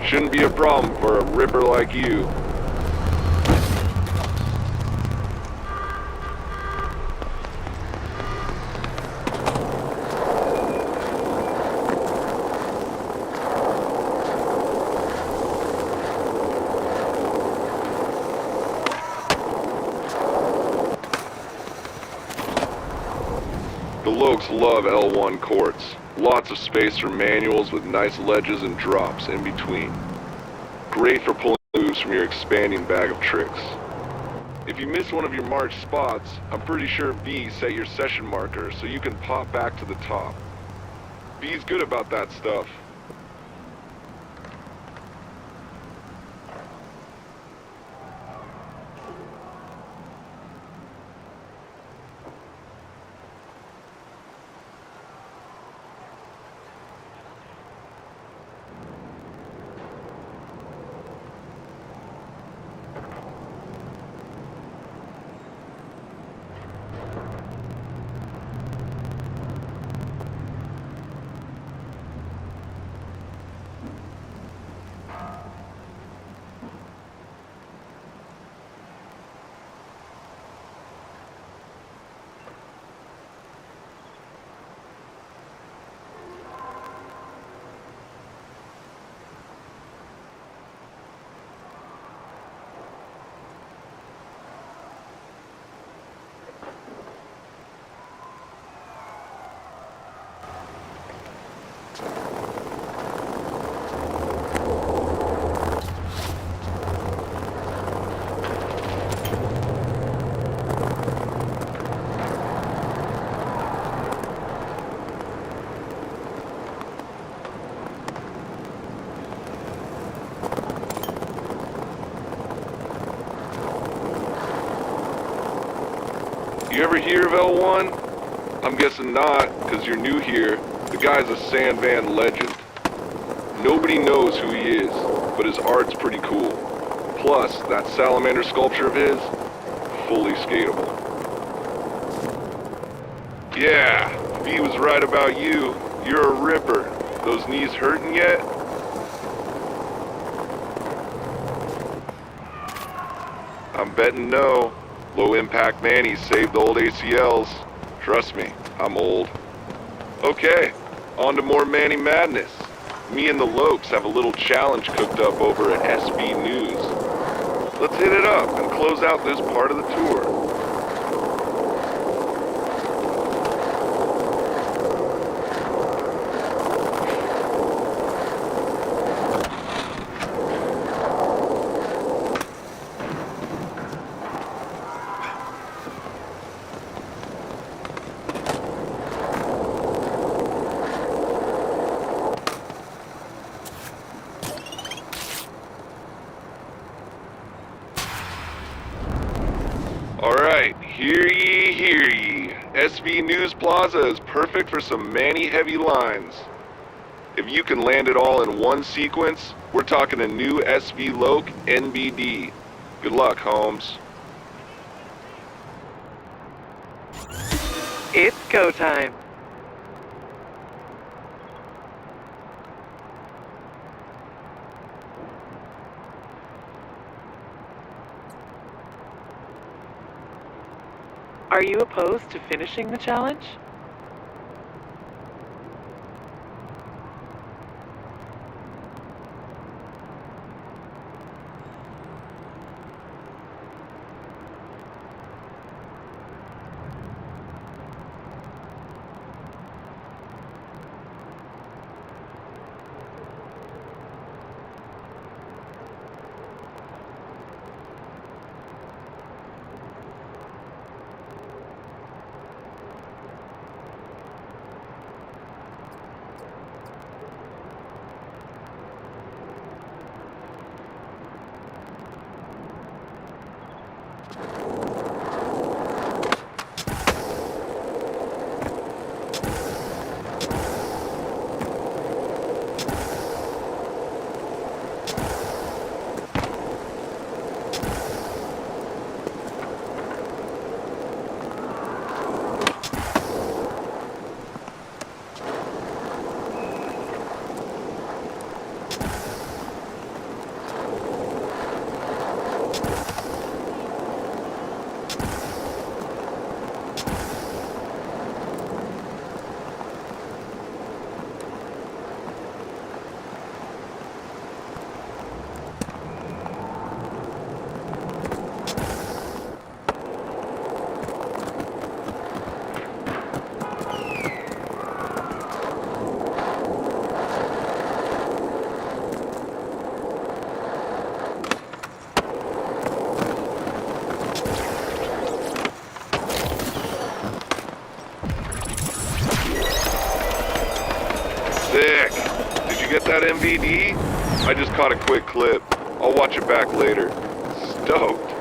Shouldn't be a problem for a ripper like you. The Lokes love L1 courts. Lots of space for manuals with nice ledges and drops in between. Great for pulling moves from your expanding bag of tricks. If you miss one of your marked spots, I'm pretty sure V set your session marker so you can pop back to the top. V's good about that stuff. You ever hear of L1? I'm guessing not, because you're new here. The guy's a San Van legend. Nobody knows who he is, but his art's pretty cool. Plus, that salamander sculpture of his, fully skatable. Yeah, V was right about you. You're a ripper. Those knees hurting yet? I'm betting no. Low-impact Manny's saved the old ACLs. Trust me, I'm old. Okay, on to more Manny madness. Me and the Lokes have a little challenge cooked up over at SB News. Let's hit it up and close out this part of the tour. Alright, hear ye, hear ye. SV News Plaza is perfect for some Manny-heavy lines. If you can land it all in one sequence, we're talking a new SV Loc NBD. Good luck, Holmes. It's go time. Are you opposed to finishing the challenge? Sick! Did you get that MVD? I just caught a quick clip. I'll watch it back later. Stoked.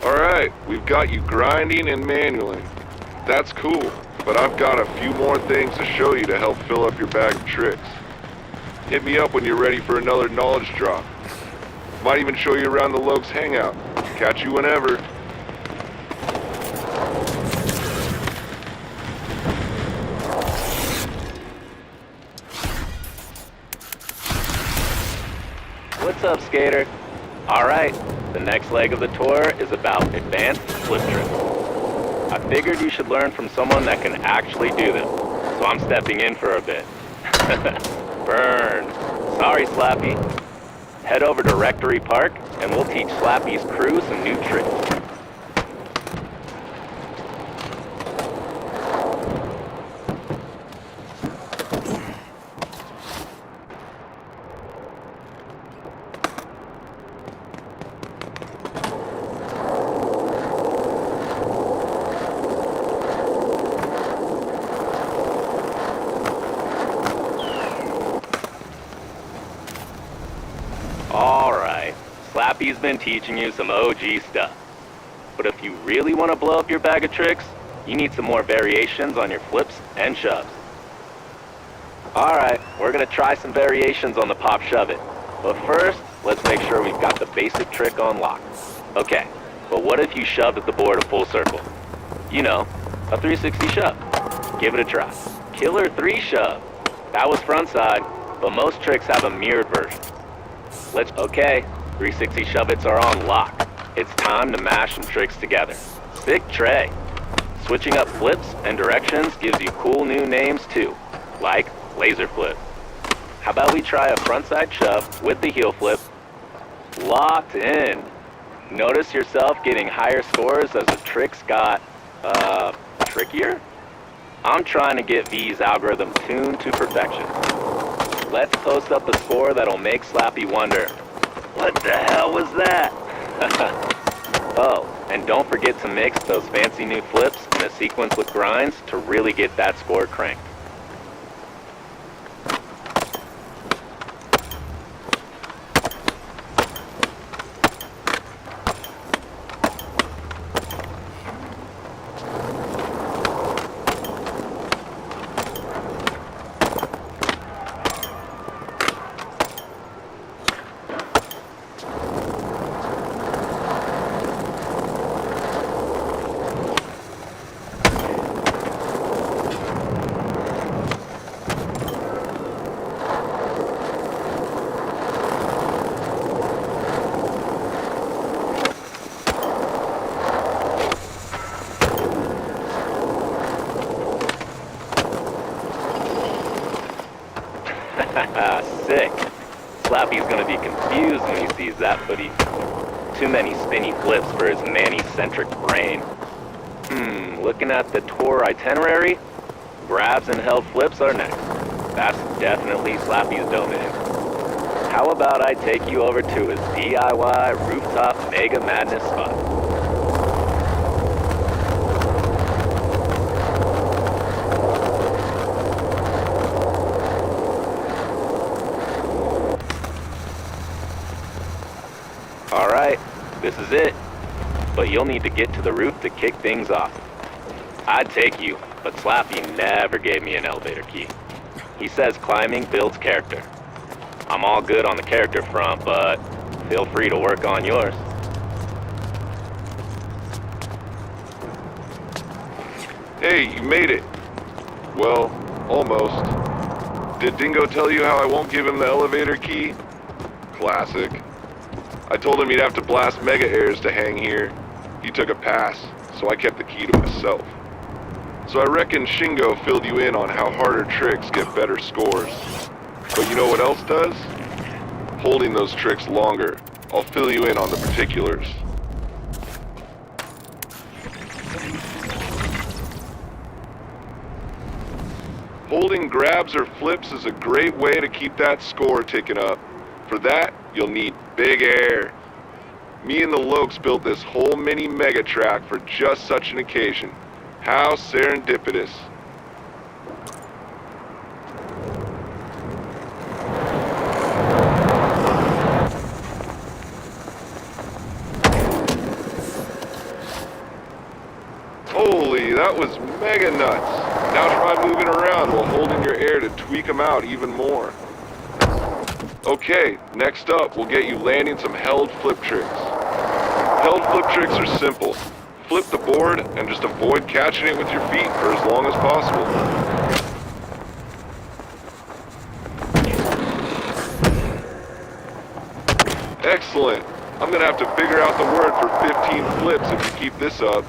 Alright, we've got you grinding and manualing. That's cool, but I've got a few more things to show you to help fill up your bag of tricks. Hit me up when you're ready for another knowledge drop. Might even show you around the Loc's hangout. Catch you whenever. What's up, skater? Alright, the next leg of the tour is about advanced flip tricks. I figured you should learn from someone that can actually do them, so I'm stepping in for a bit. Burn. Sorry, Slappy. Head over to Rectory Park, and we'll teach Slappy's crew some new tricks. Alright, Slappy's been teaching you some OG stuff. But if you really want to blow up your bag of tricks, you need some more variations on your flips and shoves. Alright, we're gonna try some variations on the pop shove it. But first, let's make sure we've got the basic trick on lock. Okay, but what if you shoved at the board a full circle? You know, a 360 shove. Give it a try. Killer 3 shove. That was front side, but most tricks have a mirrored version. Okay, 360 shove-its are on lock. It's time to mash some tricks together. Sick tray. Switching up flips and directions gives you cool new names too, like laser flip. How about we try a frontside shove with the heel flip? Locked in. Notice yourself getting higher scores as the tricks got, trickier? I'm trying to get V's algorithm tuned to perfection. Let's post up a score that'll make Slappy wonder, what the hell was that? Oh, and don't forget to mix those fancy new flips in a sequence with grinds to really get that score cranked. Sick. Slappy's gonna be confused when he sees that footy. Too many spinny flips for his Manny-centric brain. Looking at the tour itinerary, grabs and held flips are next. That's definitely Slappy's domain. How about I take you over to his DIY rooftop mega madness spot? Alright, this is it. But you'll need to get to the roof to kick things off. I'd take you, but Slappy never gave me an elevator key. He says climbing builds character. I'm all good on the character front, but feel free to work on yours. Hey, you made it. Well, almost. Did Dingo tell you how I won't give him the elevator key? Classic. I told him he'd have to blast mega airs to hang here. He took a pass, so I kept the key to myself. So I reckon Shingo filled you in on how harder tricks get better scores. But you know what else does? Holding those tricks longer. I'll fill you in on the particulars. Holding grabs or flips is a great way to keep that score ticking up. For that, you'll need big air. Me and the Lokes built this whole mini mega track for just such an occasion. How serendipitous. Holy, that was mega nuts. Now try moving around while holding your air to tweak them out even more. Okay, next up, we'll get you landing some held flip tricks. Held flip tricks are simple. Flip the board and just avoid catching it with your feet for as long as possible. Excellent. I'm gonna have to figure out the word for 15 flips if you keep this up.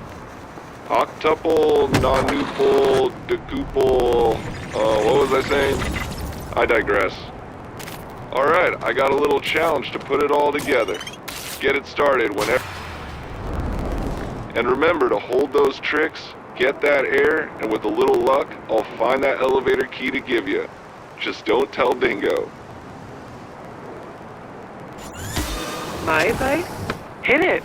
Octuple, non-nuple, decuple, what was I saying? I digress. Alright, I got a little challenge to put it all together. Get it started whenever. And remember to hold those tricks, get that air, and with a little luck, I'll find that elevator key to give you. Just don't tell Dingo. My advice? Hit it.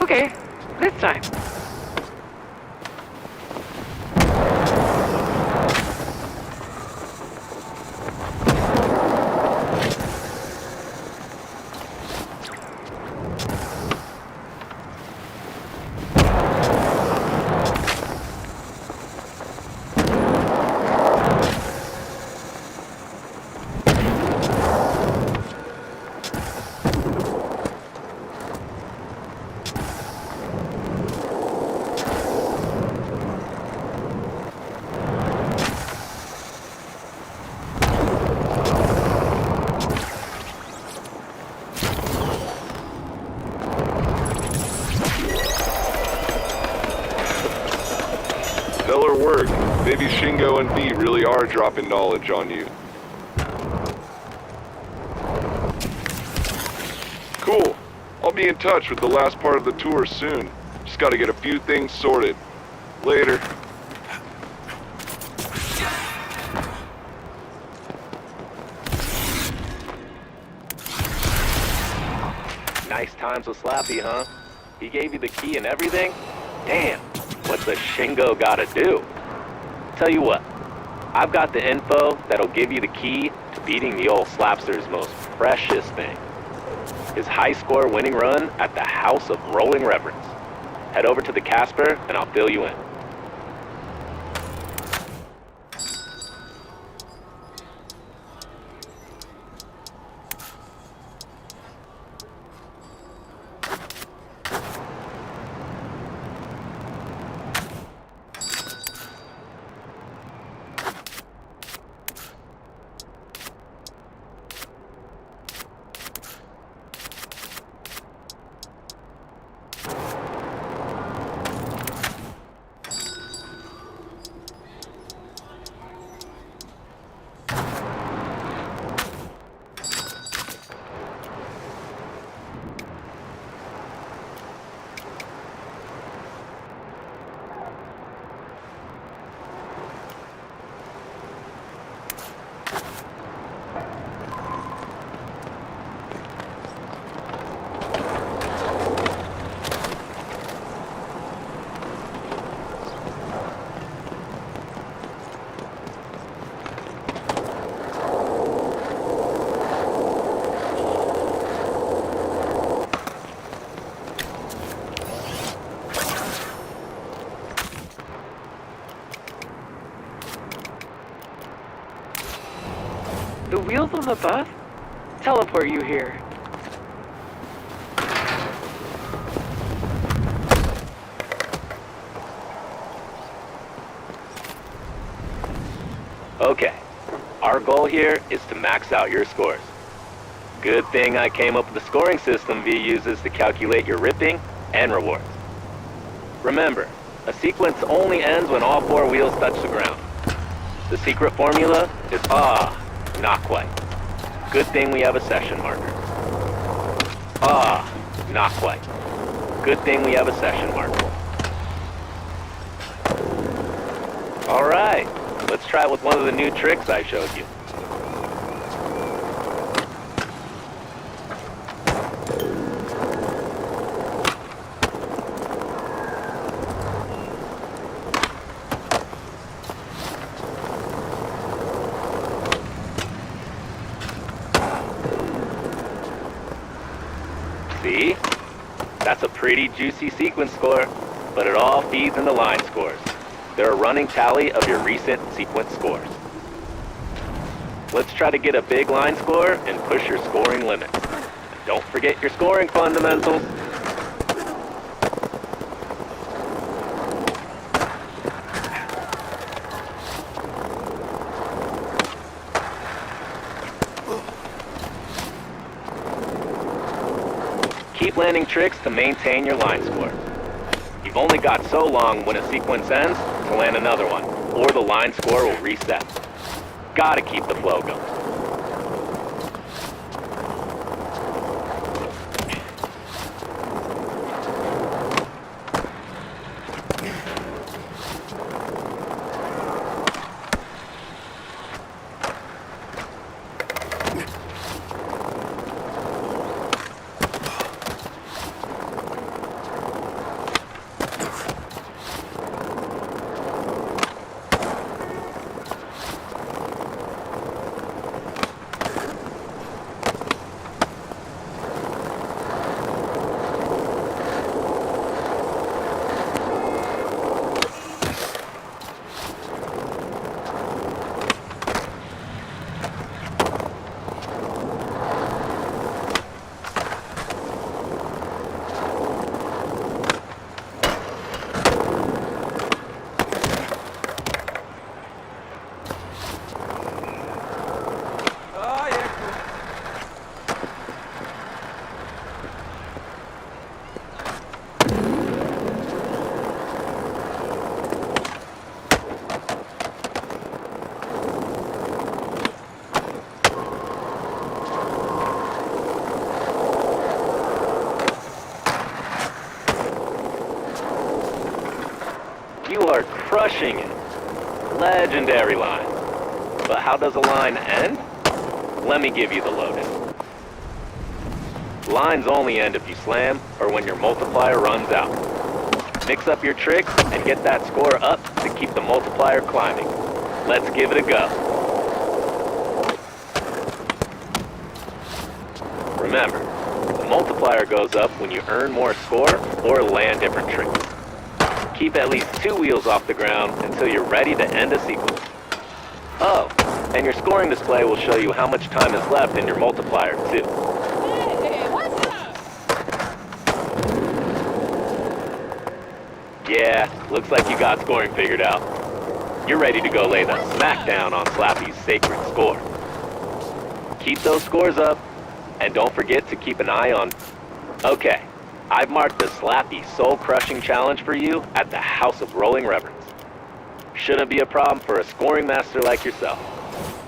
Okay, this time. Maybe Shingo and V really are dropping knowledge on you. Cool. I'll be in touch with the last part of the tour soon. Just gotta get a few things sorted. Later. Nice times with Slappy, huh? He gave you the key and everything? Damn, what's a Shingo gotta do? Tell you what, I've got the info that'll give you the key to beating the old Slapster's most precious thing. His high score winning run at the House of Rolling Reverence. Head over to the Casper and I'll fill you in. The wheels on the bus teleport you here. Okay, our goal here is to max out your scores. Good thing I came up with the scoring system V uses to calculate your ripping and rewards. Remember, a sequence only ends when all 4 wheels touch the ground. The secret formula is not quite. Good thing we have a session marker. Not quite. Good thing we have a session marker. Alright, let's try with one of the new tricks I showed you. See? That's a pretty juicy sequence score, but it all feeds into line scores. They're a running tally of your recent sequence scores. Let's try to get a big line score and push your scoring limits. And don't forget your scoring fundamentals. Keep landing tricks to maintain your line score. You've only got so long when a sequence ends to land another one, or the line score will reset. Gotta keep the flow going. You are crushing it. Legendary line. But how does a line end? Let me give you the lowdown. Lines only end if you slam or when your multiplier runs out. Mix up your tricks and get that score up to keep the multiplier climbing. Let's give it a go. Remember, the multiplier goes up when you earn more score or land different tricks. Keep at least 2 wheels off the ground until you're ready to end a sequence. Oh, and your scoring display will show you how much time is left in your multiplier, too. Yeah, looks like you got scoring figured out. You're ready to go lay the smackdown on Slappy's sacred score. Keep those scores up, and don't forget to keep an eye on... Okay, I've marked the Slappy soul-crushing challenge for you at the House of Rolling Reverence. Shouldn't be a problem for a scoring master like yourself.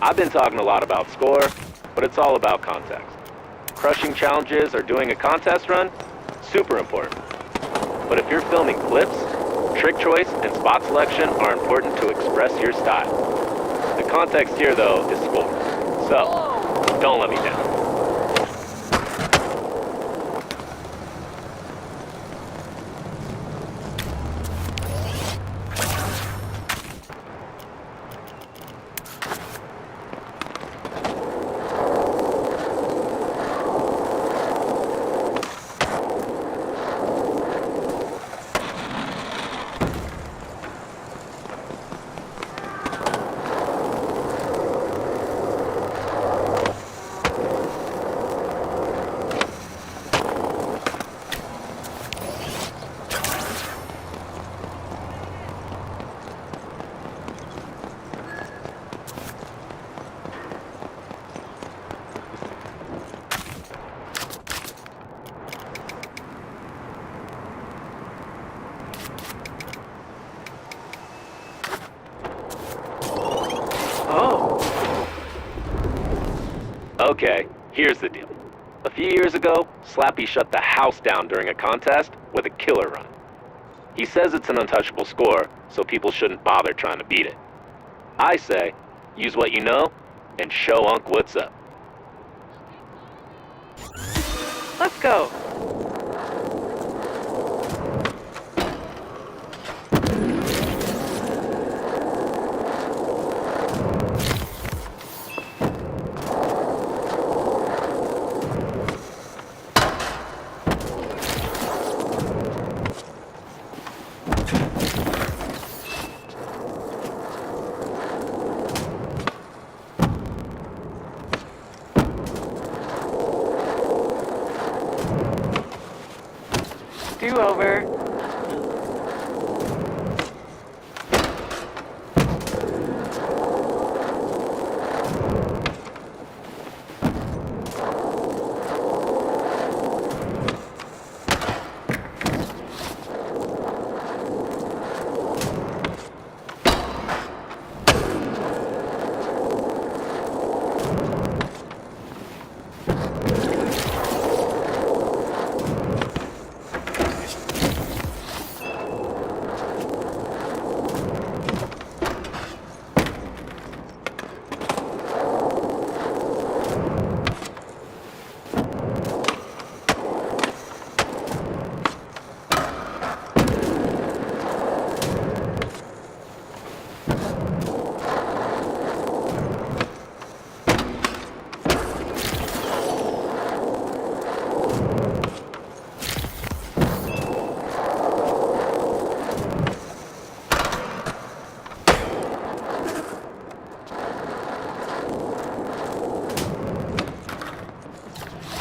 I've been talking a lot about score, but it's all about context. Crushing challenges or doing a contest run, super important. But if you're filming clips, trick choice and spot selection are important to express your style. The context here, though, is score. So, don't let me down. Okay, here's the deal. A few years ago, Slappy shut the house down during a contest with a killer run. He says it's an untouchable score, so people shouldn't bother trying to beat it. I say, use what you know, and show Unc what's up. Let's go. Do-over.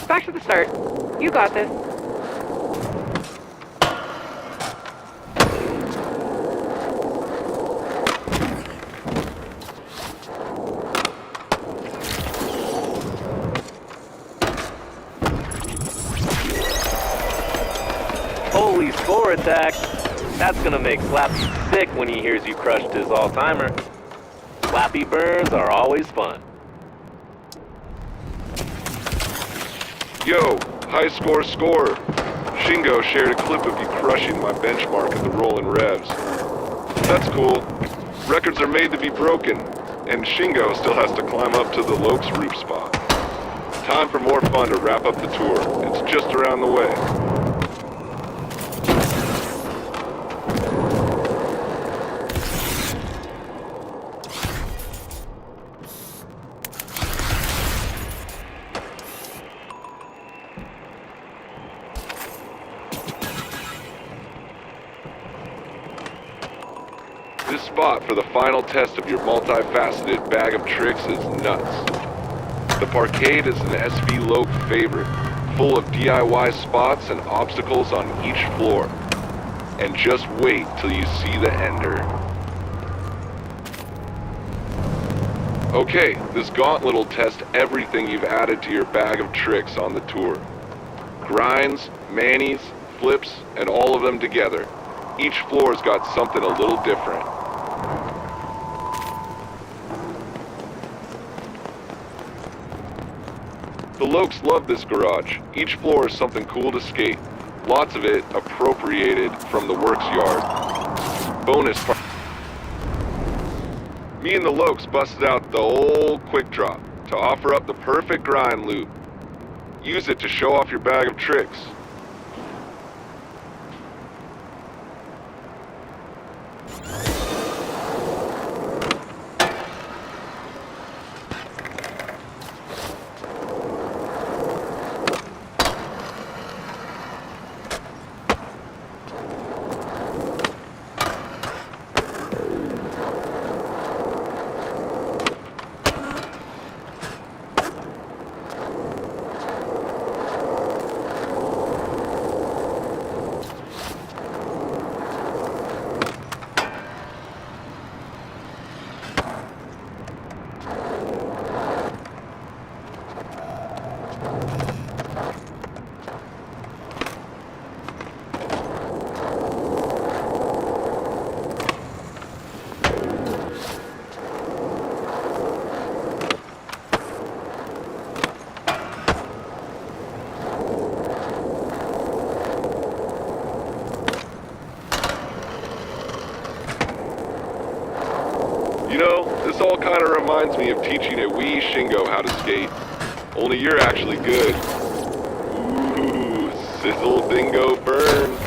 Back to the start. You got this. Holy score attack! That's gonna make Slappy sick when he hears you crushed his all-timer. Slappy burns are always fun. Yo, high score scorer. Shingo shared a clip of you crushing my benchmark at the Rollin' Revs. That's cool. Records are made to be broken, and Shingo still has to climb up to the Lokes roof spot. Time for more fun to wrap up the tour. It's just around the way. This spot for the final test of your multifaceted bag of tricks is nuts. The Parkade is an SV Loke favorite, full of DIY spots and obstacles on each floor. And just wait till you see the ender. Okay, this gauntlet will test everything you've added to your bag of tricks on the tour. Grinds, manis, flips, and all of them together. Each floor's got something a little different. The Lokes love this garage. Each floor is something cool to skate. Lots of it appropriated from the works yard. Bonus part. Me and the Lokes busted out the old quick drop to offer up the perfect grind loop. Use it to show off your bag of tricks. You know, this all kind of reminds me of teaching a wee Shingo how to skate. Only you're actually good. Ooh, sizzle dingo burn.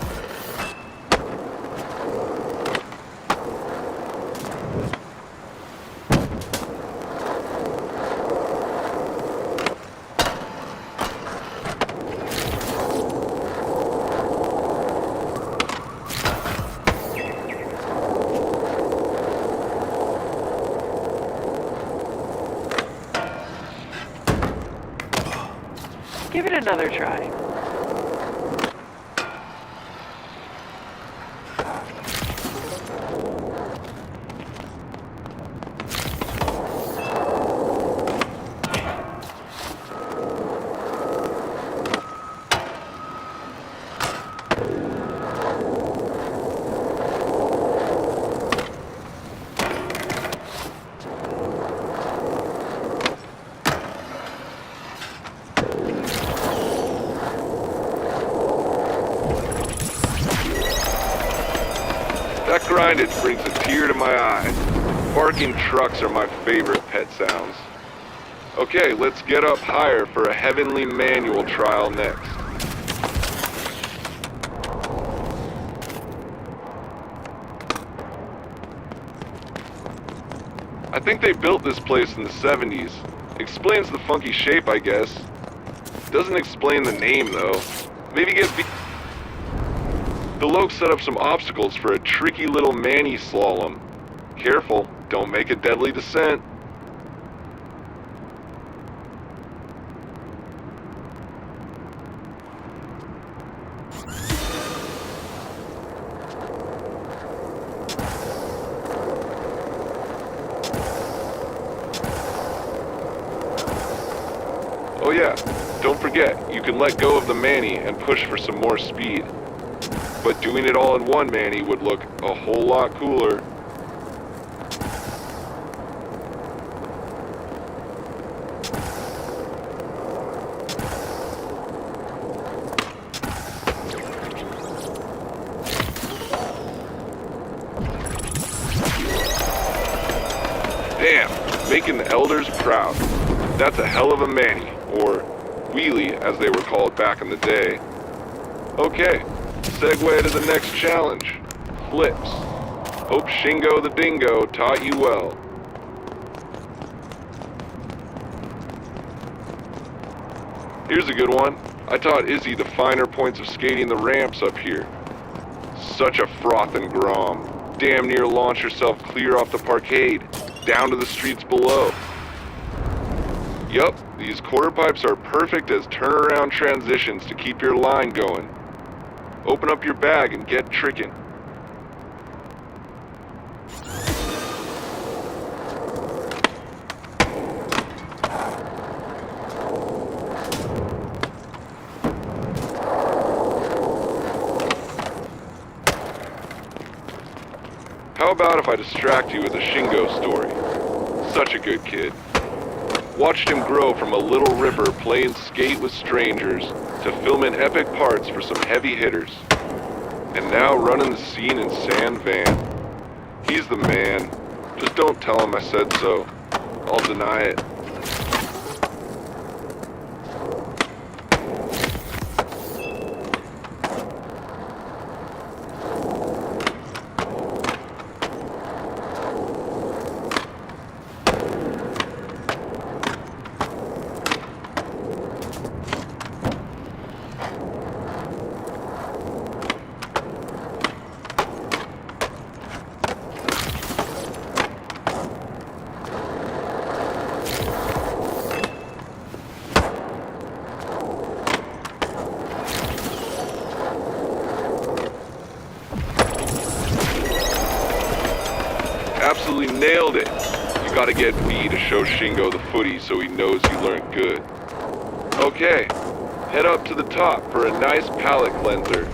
Give it another try. That grindage brings a tear to my eye. Barking trucks are my favorite pet sounds. Okay, let's get up higher for a heavenly manual trial next. I think they built this place in the 70s. Explains the funky shape, I guess. Doesn't explain the name, though. Maybe get The Lokes set up some obstacles for a tricky little mani slalom. Careful, don't make a deadly descent. Oh yeah, don't forget, you can let go of the mani and push for some more speed. But doing it all in one mani would look a whole lot cooler. Damn, making the elders proud. That's a hell of a mani, or wheelie as they were called back in the day. Okay, segue to the next challenge. Flips. Hope Shingo the Dingo taught you well. Here's a good one. I taught Izzy the finer points of skating the ramps up here. Such a froth and grom. Damn near launch yourself clear off the parkade, down to the streets below. Yup, these quarter pipes are perfect as turnaround transitions to keep your line going. Open up your bag and get trickin'. How about if I distract you with a Shingo story? Such a good kid. Watched him grow from a little ripper playing skate with strangers to filming epic parts for some heavy hitters. And now running the scene in San Van. He's the man. Just don't tell him I said so. I'll deny it. Absolutely nailed it. You gotta get V to show Shingo the footy so he knows you learned good. Okay, head up to the top for a nice palate cleanser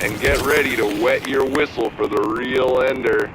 and get ready to wet your whistle for the real ender.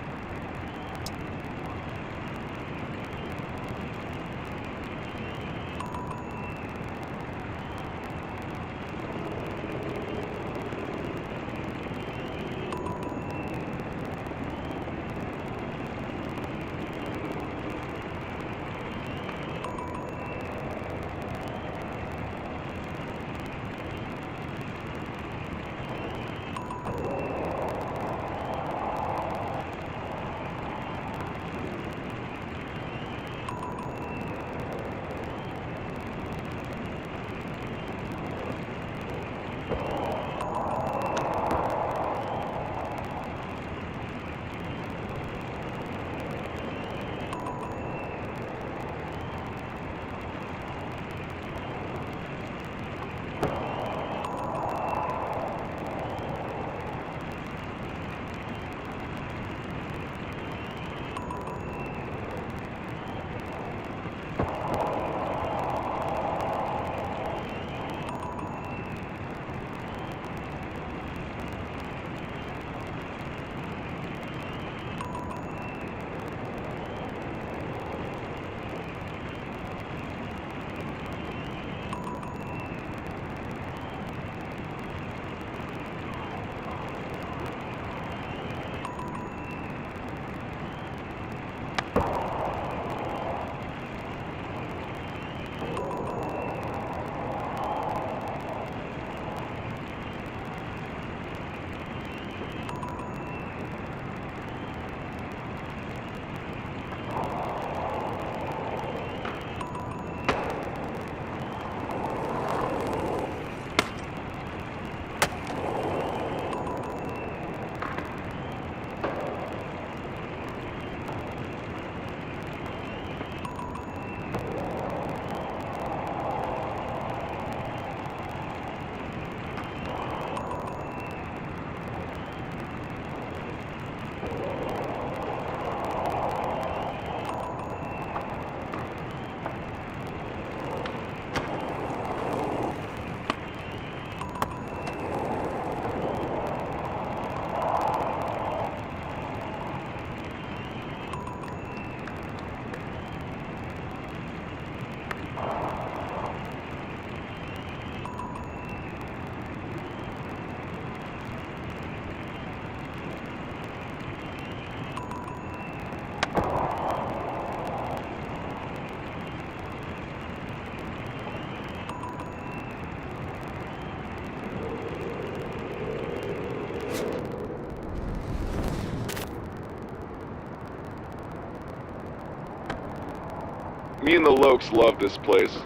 Me and the Lokes love this place.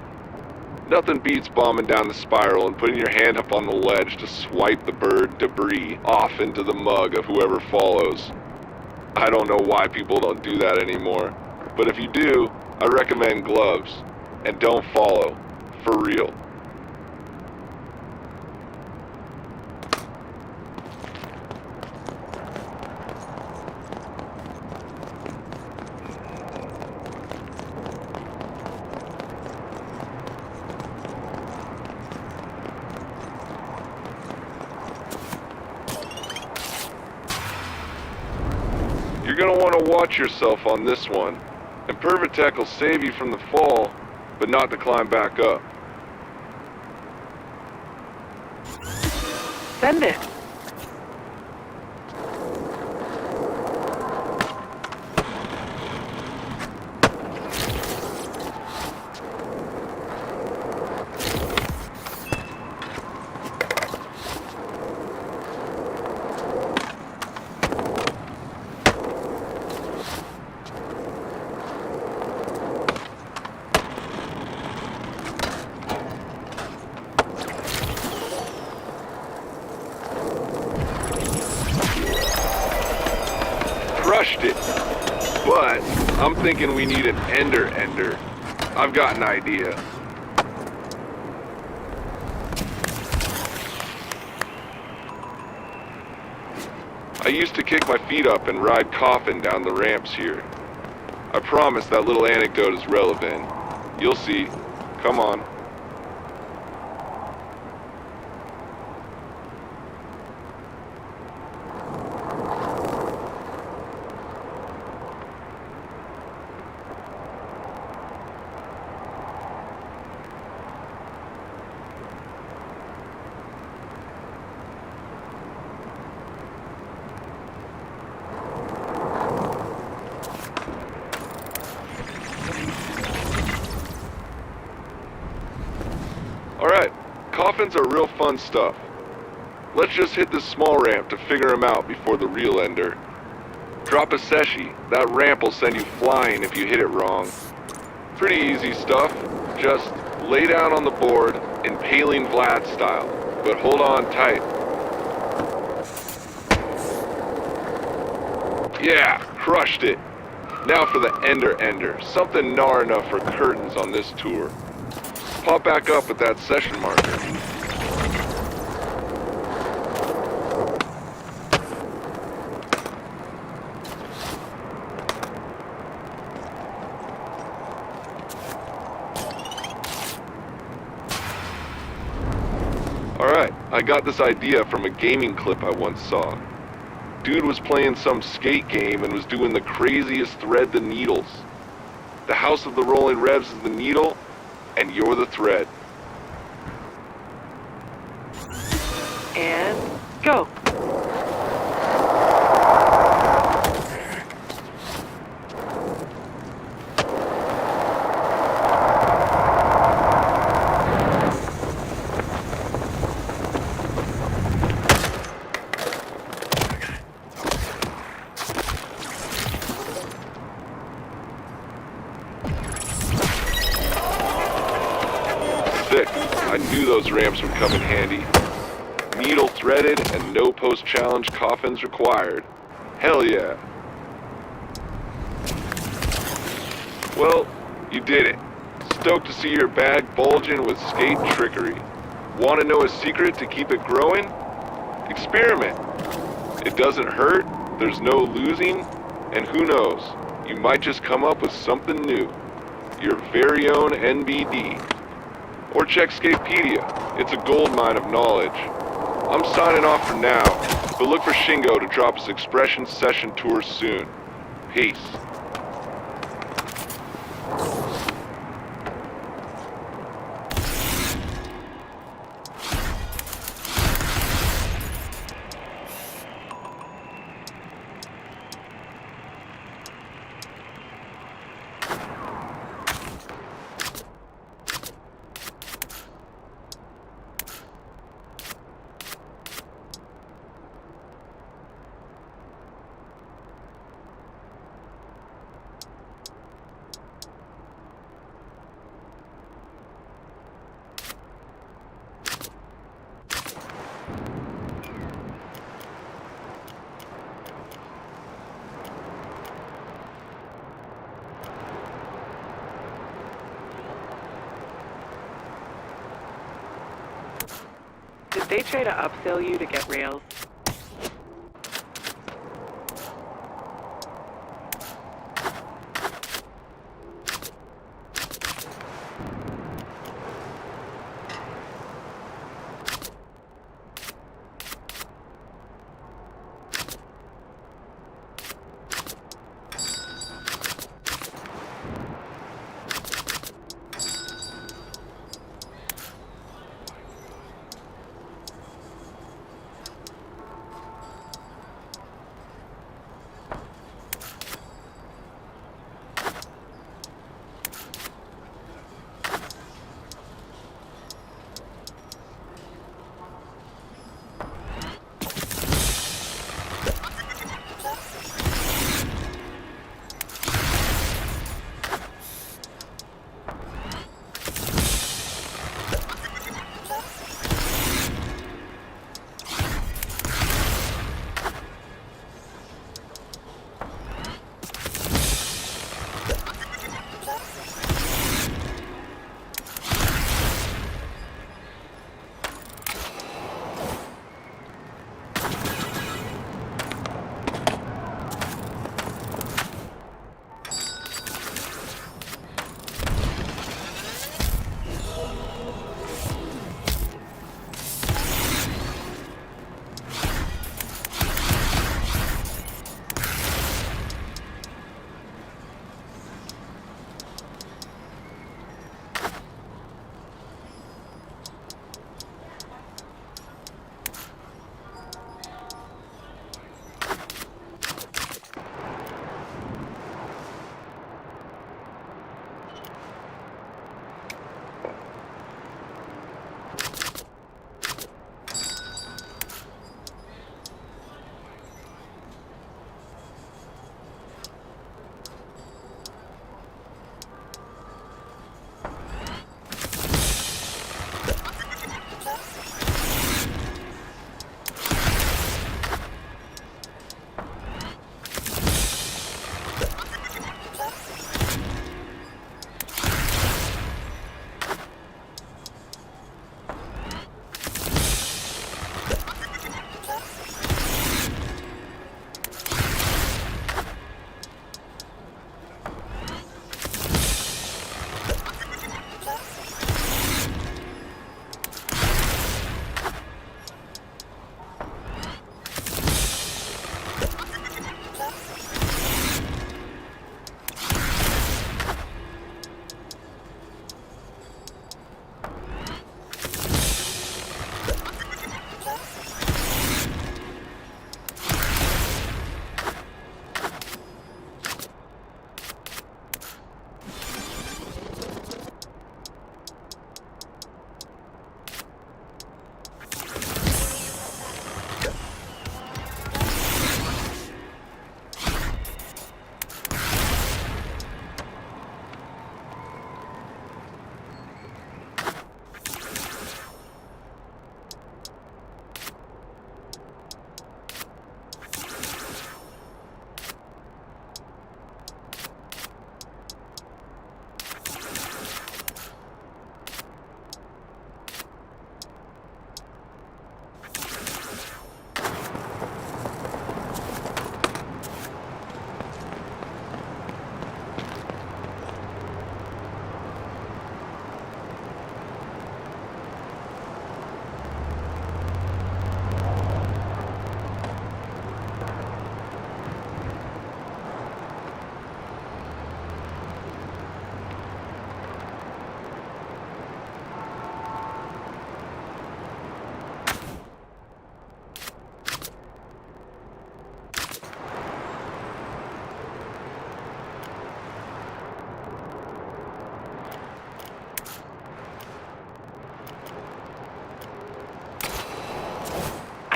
Nothing beats bombing down the spiral and putting your hand up on the ledge to swipe the bird debris off into the mug of whoever follows. I don't know why people don't do that anymore, but if you do, I recommend gloves. And don't follow. For real. You're gonna want to watch yourself on this one, and Pervitech will save you from the fall, but not to climb back up. Send it. Crushed it. But I'm thinking we need an ender. I've got an idea. I used to kick my feet up and ride Coffin down the ramps here. I promise that little anecdote is relevant. You'll see. Come on. Alright, coffins are real fun stuff. Let's just hit this small ramp to figure them out before the real ender. Drop a seshi. That ramp will send you flying if you hit it wrong. Pretty easy stuff. Just lay down on the board, impaling Vlad style, but hold on tight. Yeah, crushed it. Now for the ender. Something gnar enough for curtains on this tour. Pop back up with that session marker. Alright, I got this idea from a gaming clip I once saw. Dude was playing some skate game and was doing the craziest thread the needles. The House of the Rolling Revs is the needle, and you're the thread. And go. Sick. I knew those ramps would come in handy. Needle threaded and no post-challenge coffins required. Hell yeah. Well, you did it. Stoked to see your bag bulging with skate trickery. Want to know a secret to keep it growing? Experiment. It doesn't hurt, there's no losing, and who knows, you might just come up with something new. Your very own NBD. Or check Skatepedia. It's a goldmine of knowledge. I'm signing off for now, but look for Shingo to drop his Expression Session tour soon. Peace. they try to upsell you to get rails.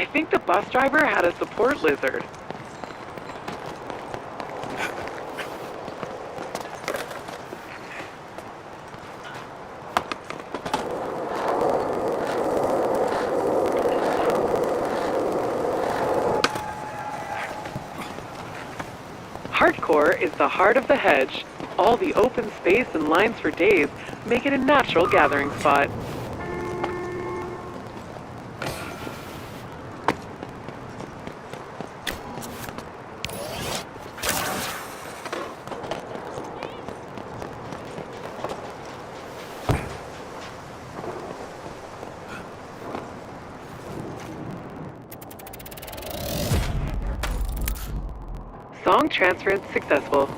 I think the bus driver had a support lizard. Hardcore is the heart of the hedge. All the open space and lines for days make it a natural gathering spot. Song transference successful.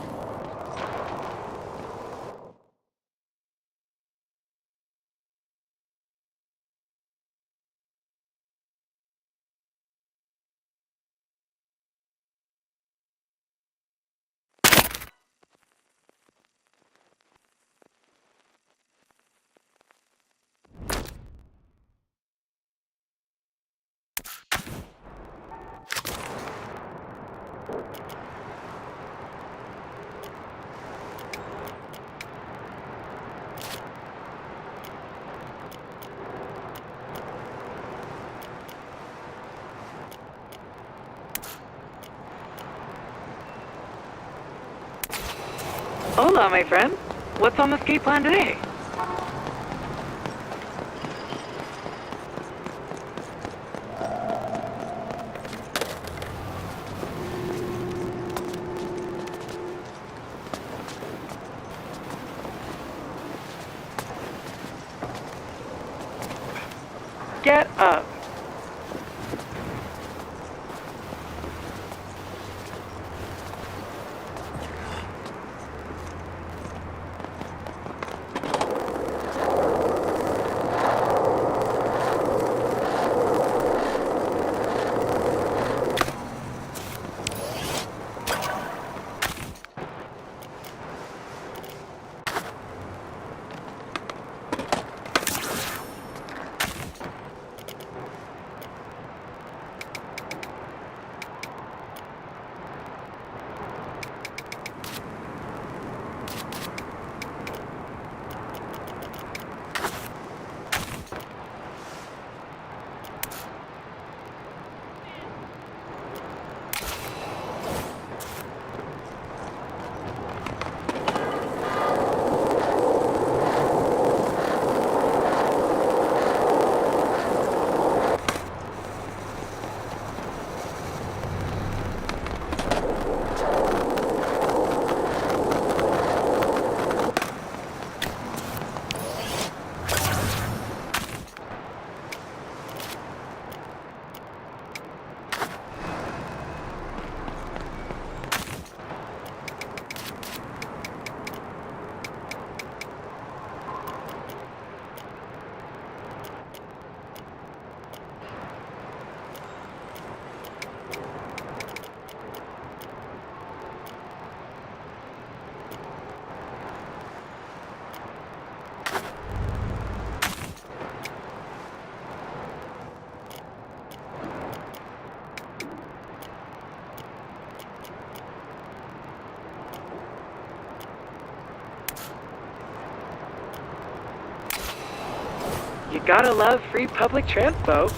Hola, my friend. What's on the skate plan today? Get up. You gotta love free public transpo.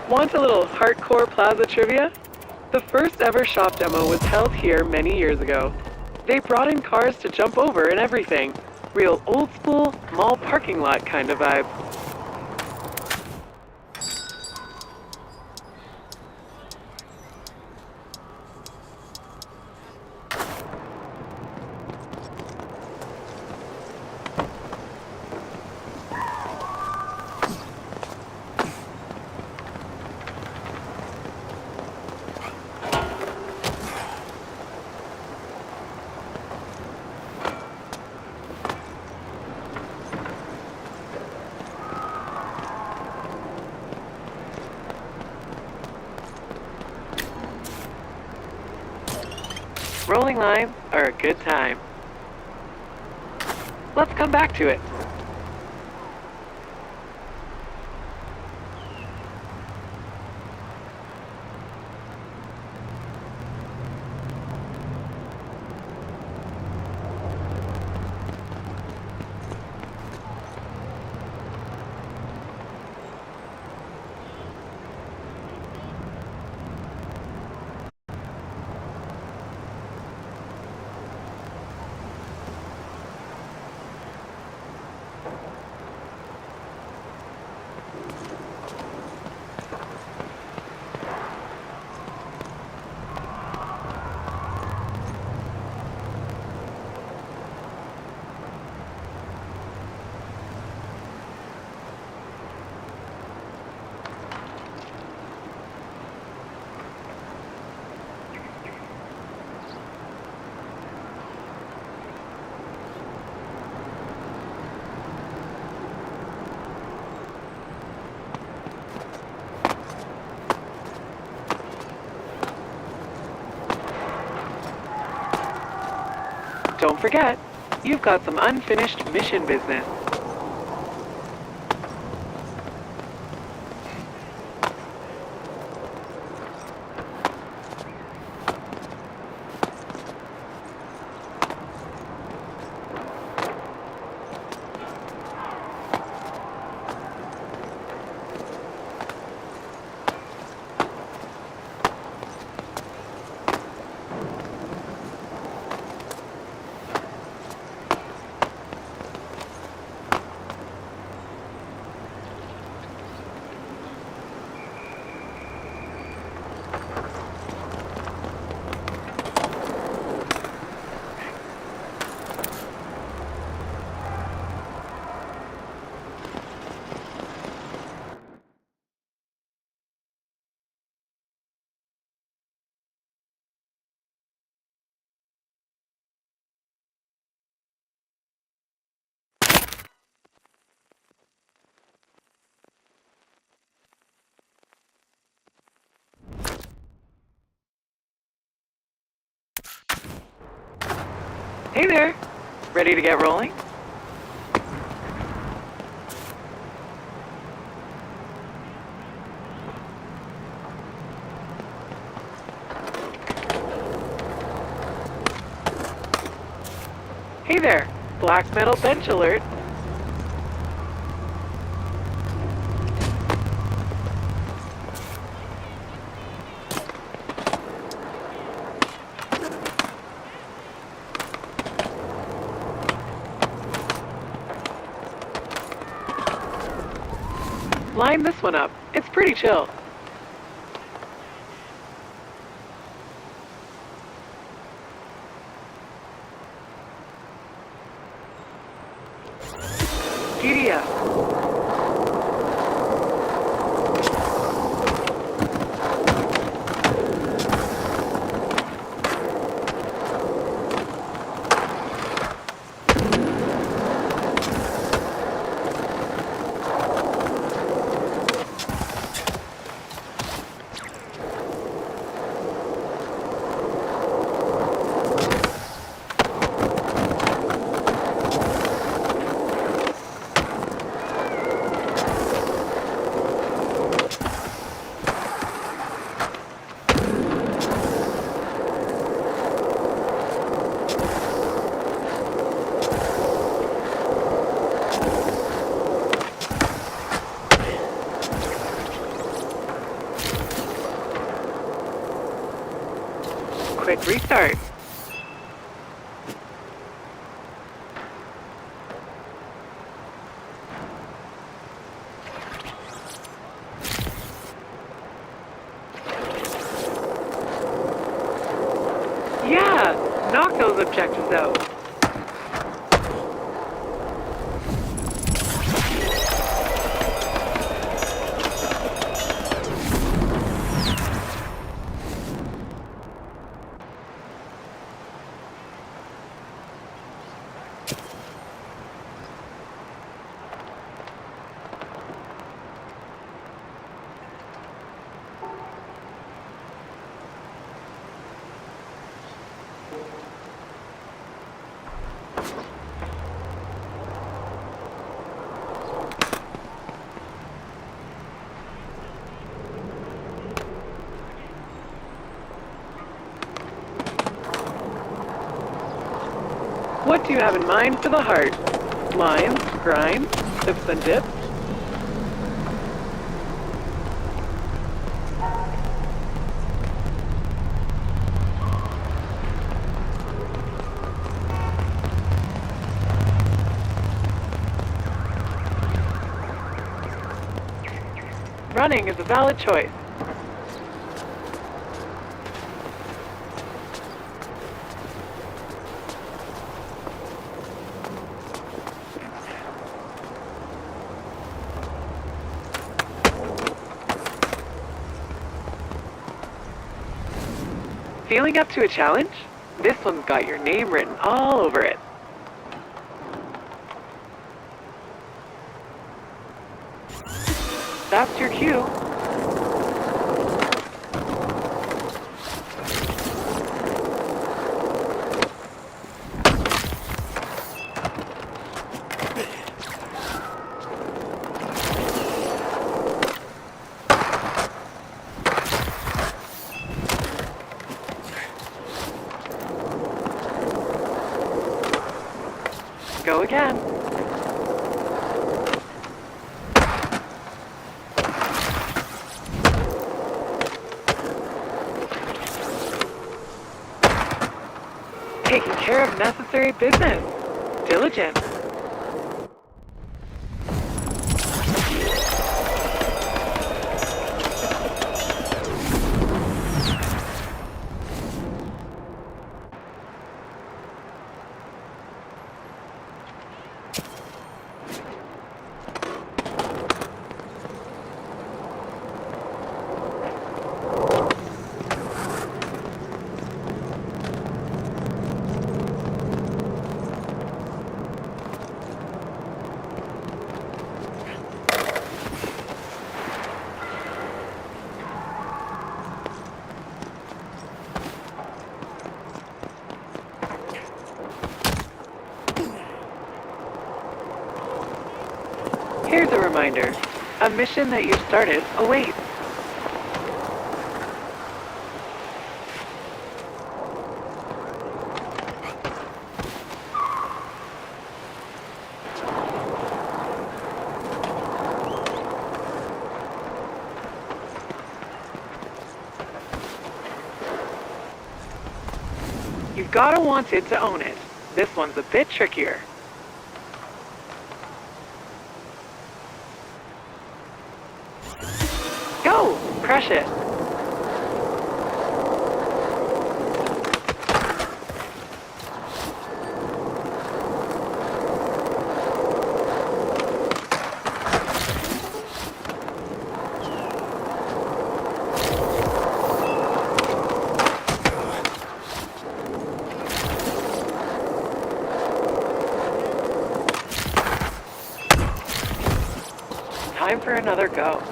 Want a little hardcore plaza trivia? The first ever shop demo was held here many years ago. They brought in cars to jump over and everything. Real old school, mall parking lot kind of vibe. Rolling lines are a good time. Let's come back to it. Don't forget, you've got some unfinished mission business. Hey there! Ready to get rolling? Hey there! Black metal bench alert! Line this one up. It's pretty chill. PDF. Quick restart. Yeah, knock those objectives out. What do you have in mind for the heart? Lines, grinds, tips and dips? Running is a valid choice. Feeling up to a challenge? This one's got your name written all over it. That's your cue. go again. Taking care of necessary business. Diligent. Here's a reminder. A mission that you started awaits. You've gotta want it to own it. This one's a bit trickier. Go! Crush it! Time for another go.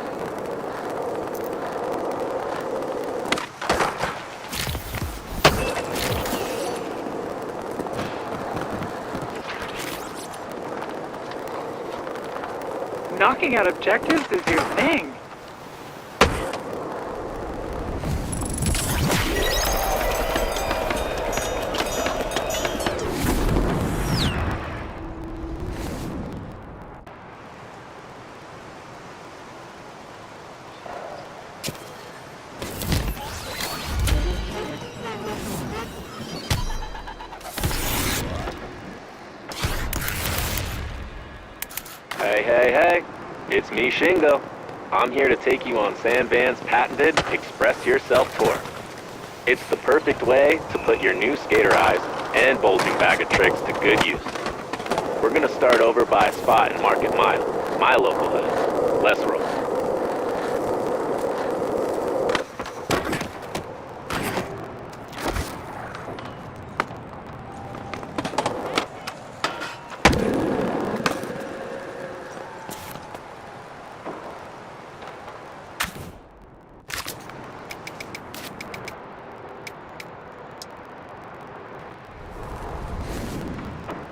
Knocking out objectives is your thing. Hey, it's me, Shingo. I'm here to take you on Sanvan's patented Express Yourself tour. It's the perfect way to put your new skater eyes and bulging bag of tricks to good use. We're gonna start over by a spot in Market Mile, my local hood, Lesserville.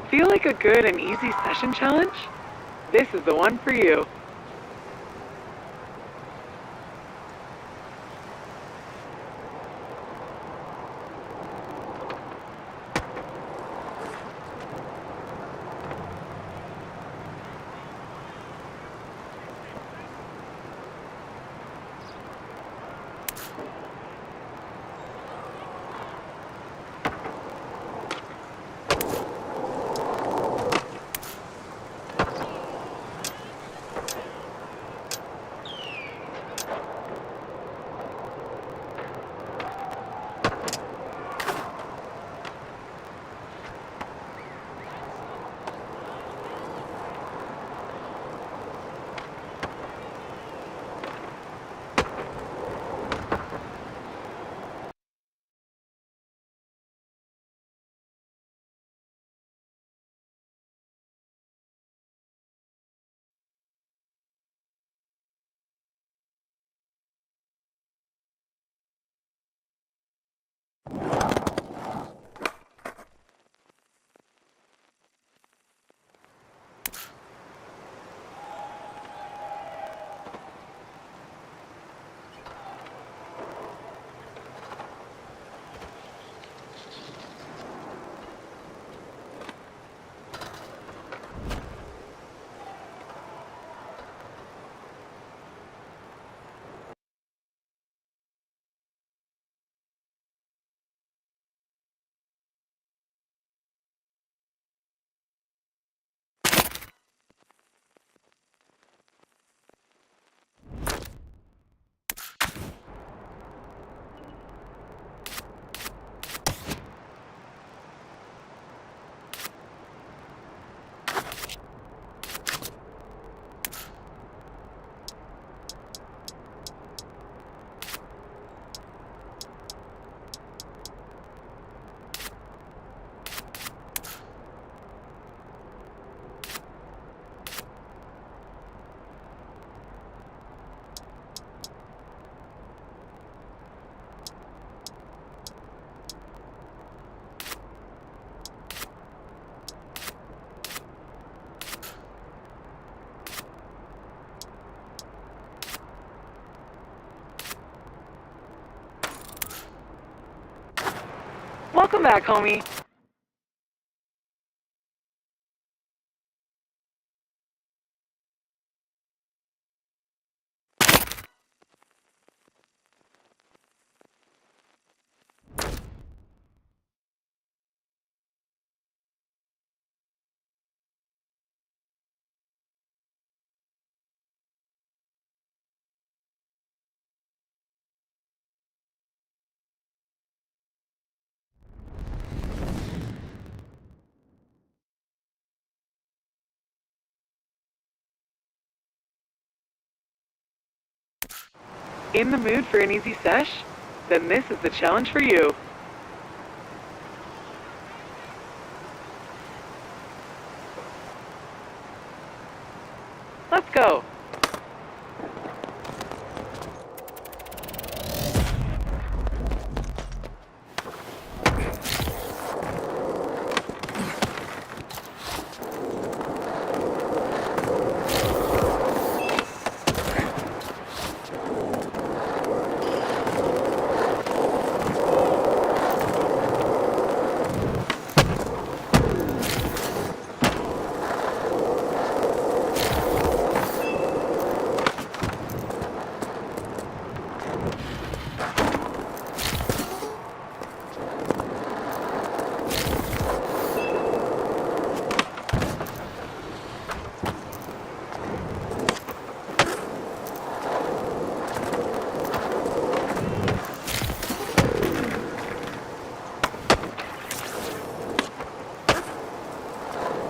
Feel like a good and easy session challenge? This is the one for you. Welcome back, homie. In the mood for an easy sesh? Then this is the challenge for you. Let's go.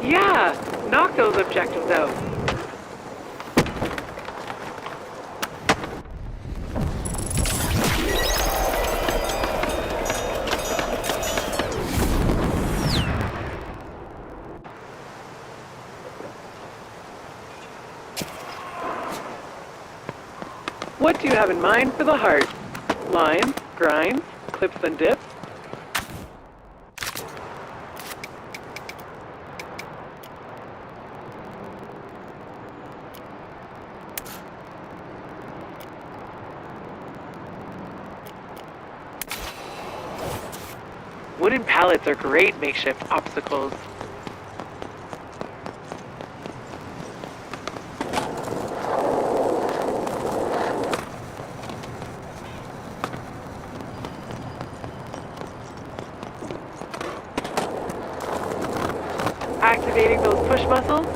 Yeah, knock those objectives out. What do you have in mind for the heart? Lines, grinds, clips and dips? Wooden pallets are great makeshift obstacles. Activating those push muscles.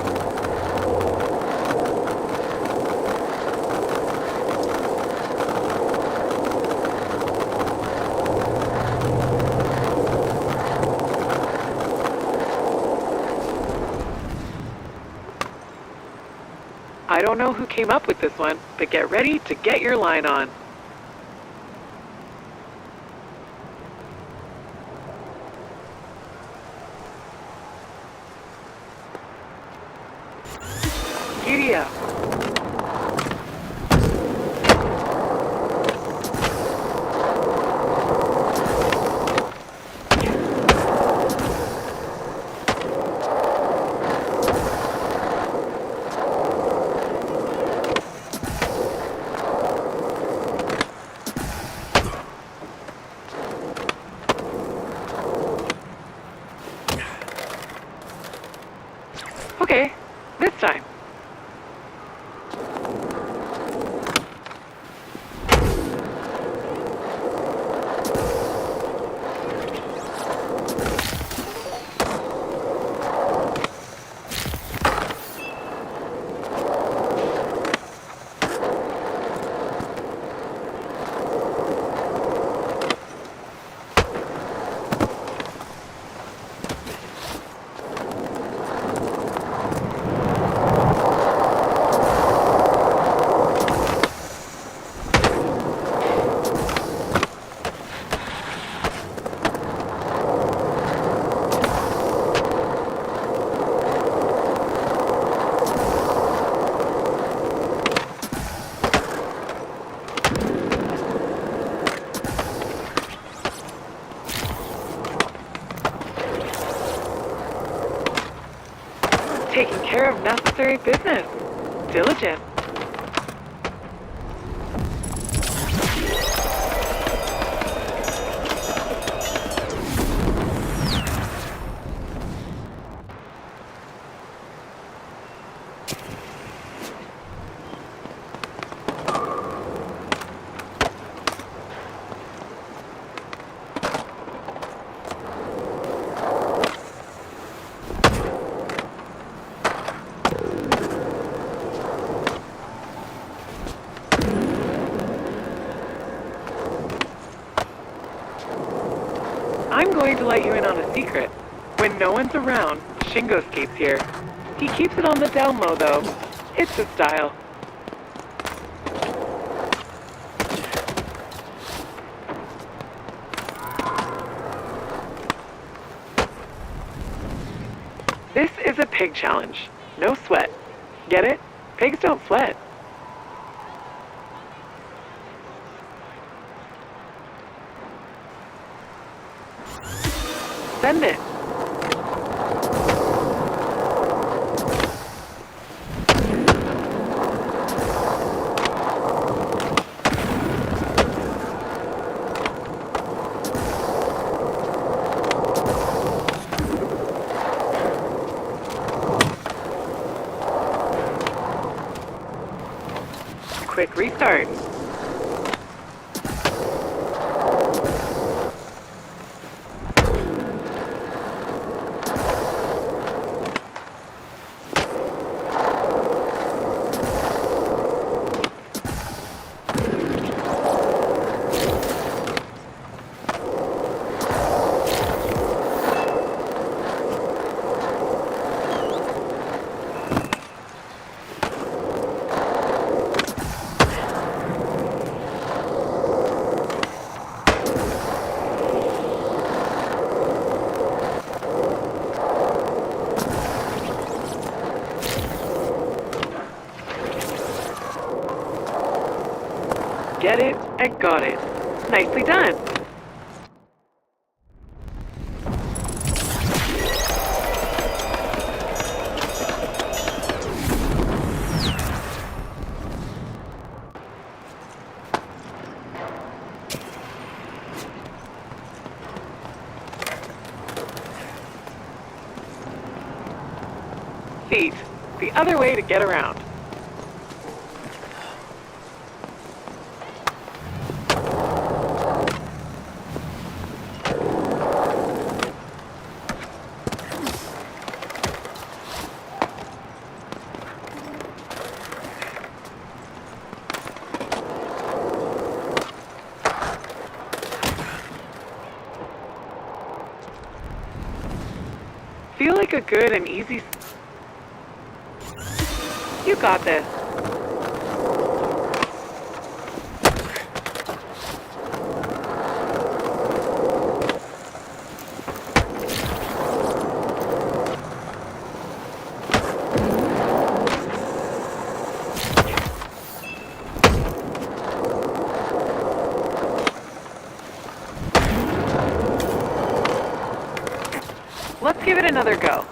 I don't know who came up with this one, but get ready to get your line on. Giddy up. Okay, this time. Taking care of necessary business. Diligent. let you in on a secret. When no one's around, Shingo skates here. He keeps it on the down low, though. It's his style. This is a pig challenge. No sweat. Get it? Pigs don't sweat. Send it. Quick restart. Get it and got it. Nicely done. Feet. The other way to get around. Feel like a good and easy... You got this. Let's give it another go.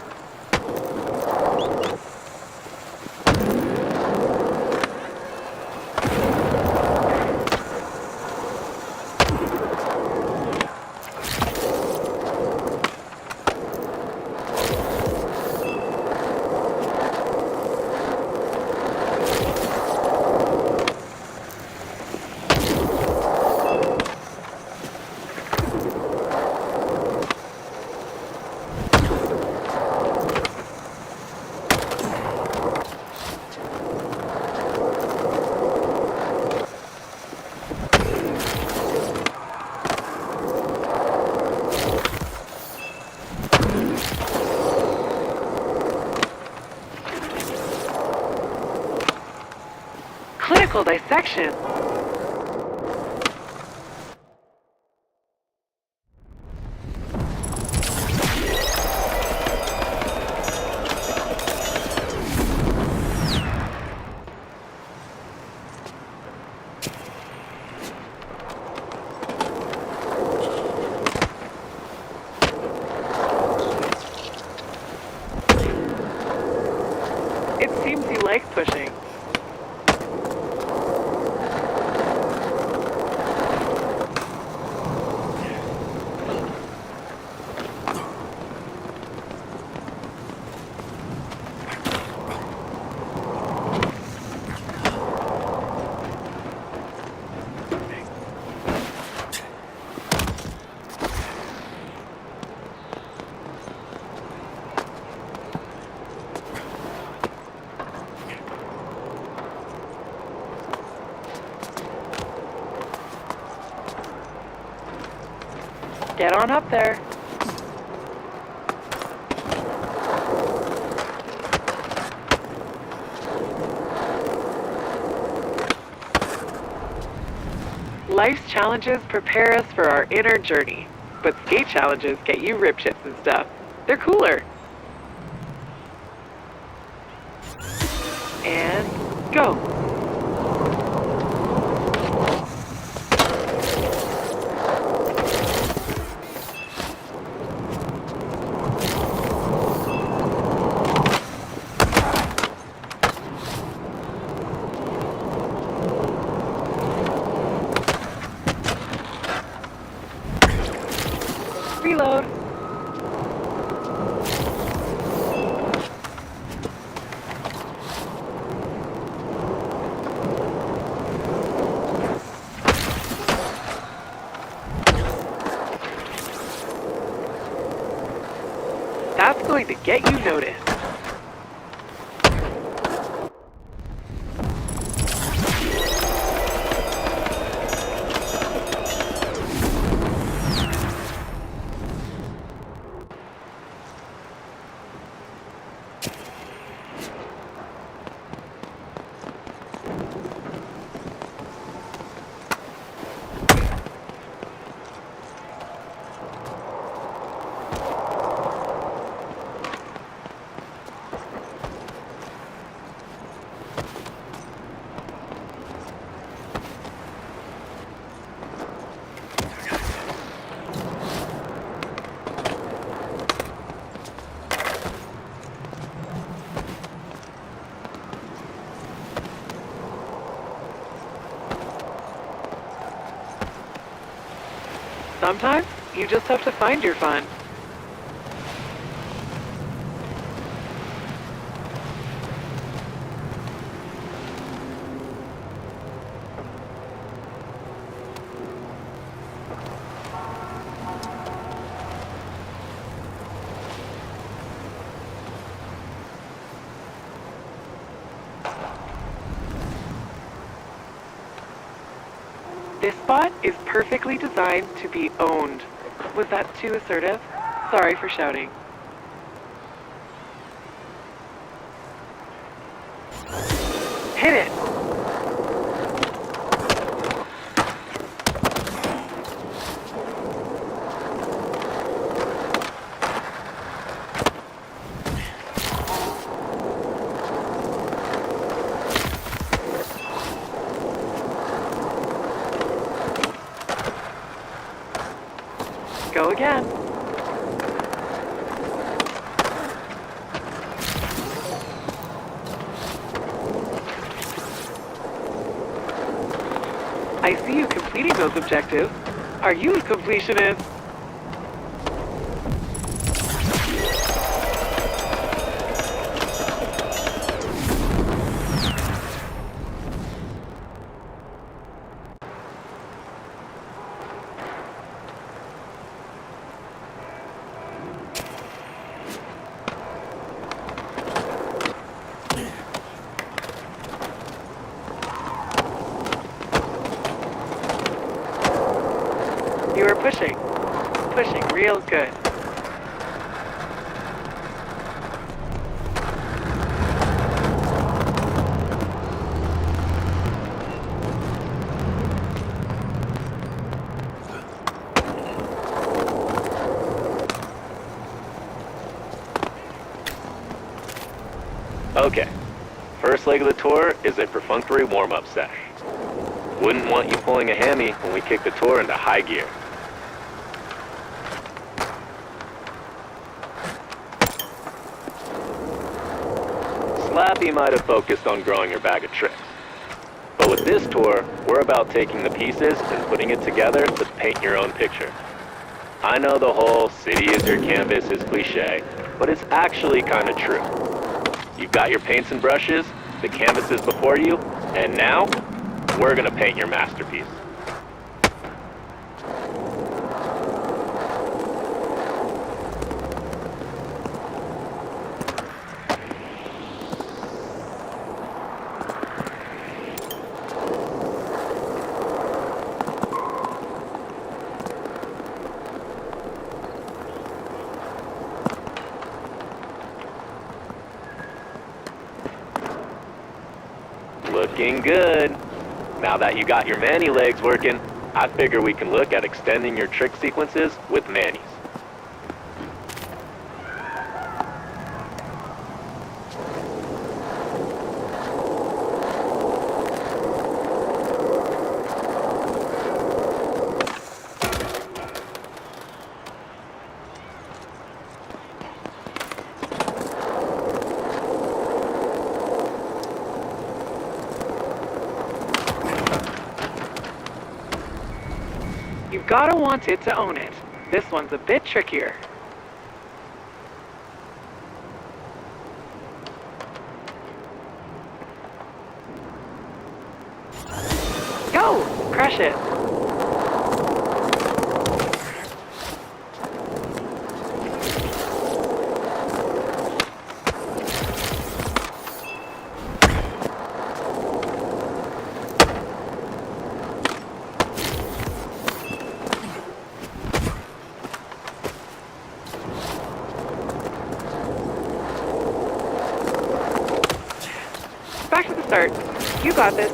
Clinical dissection. It seems you like pushing. Get on up there. Life's challenges prepare us for our inner journey, but skate challenges get you rip shits and stuff. They're cooler. And go. Reload. That's going to get you noticed. Sometimes you just have to find your fun. This spot is perfectly designed to be owned. Was that too assertive? Sorry for shouting. Hit it! Go again. I see you completing those objectives. Are you a completionist? You are pushing real good. Okay, first leg of the tour is a perfunctory warm-up sesh. Wouldn't want you pulling a hammy when we kick the tour into high gear. Slappy might have focused on growing your bag of tricks. But with this tour, we're about taking the pieces and putting it together to paint your own picture. I know the whole city is your canvas is cliche, but it's actually kind of true. You've got your paints and brushes, the canvas is before you, and now, we're gonna paint your masterpiece. Looking good. Now that you got your manny legs working, I figure we can look at extending your trick sequences with Manny's. You've gotta want it to own it. This one's a bit trickier. Go! Crush it! Back to the start. You got this.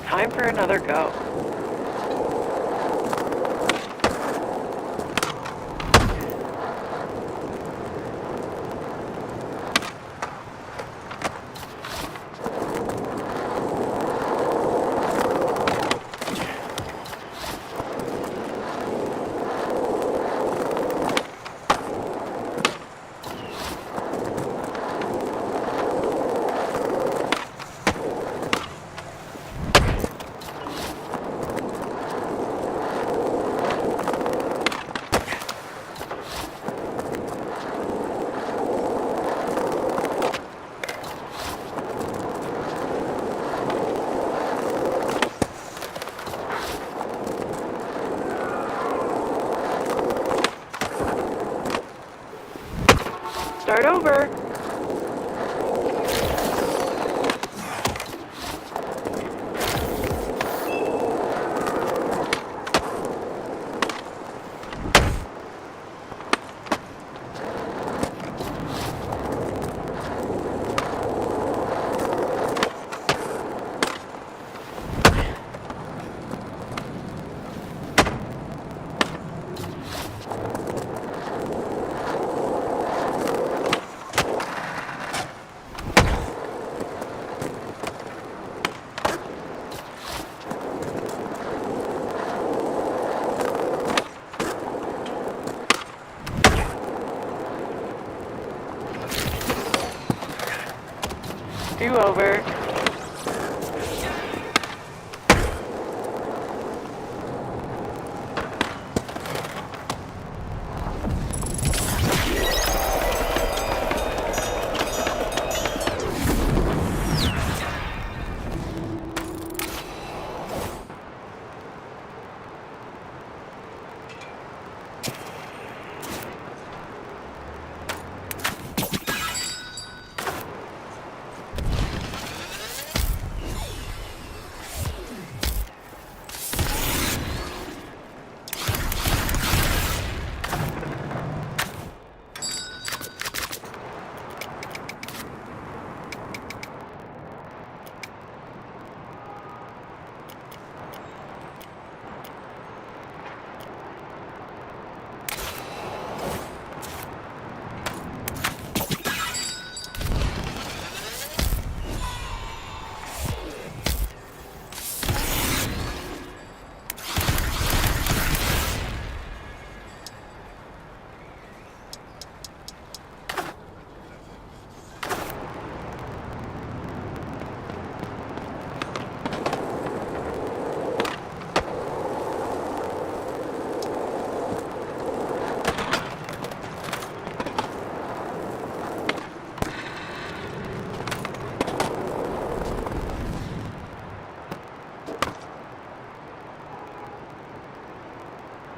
Time for another go. Start over. Do over.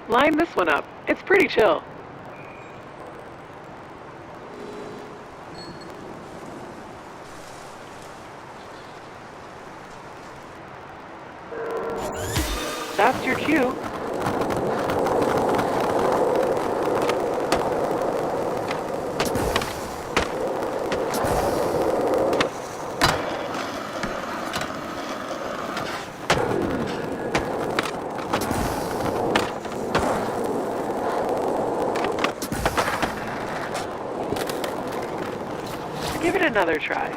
Line this one up. It's pretty chill. That's your cue. Give it another try.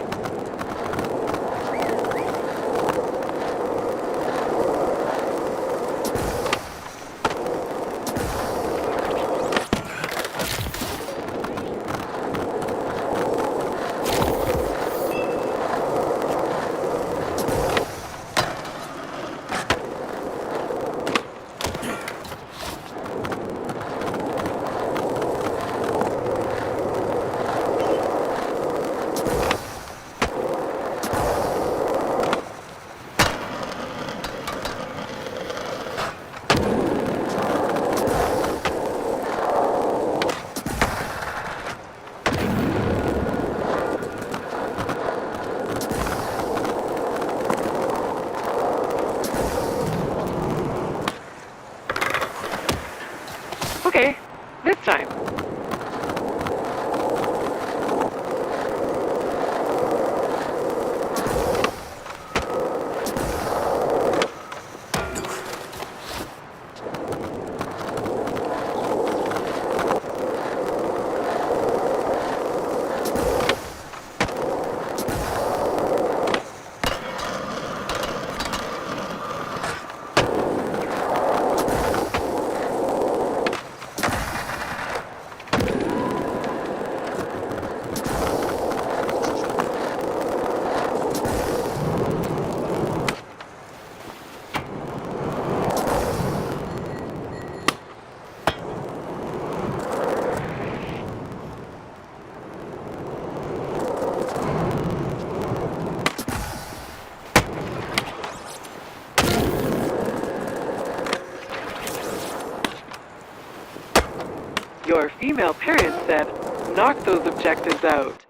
Okay, this time. Your female parent said, knock those objectives out.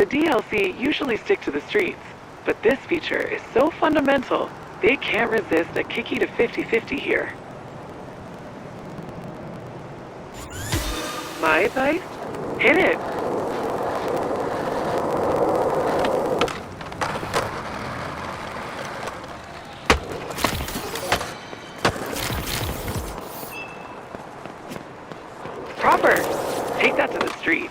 The DLC usually stick to the streets, but this feature is so fundamental, they can't resist a kicky to 50-50 here. My advice? Hit it! Proper! Take that to the street.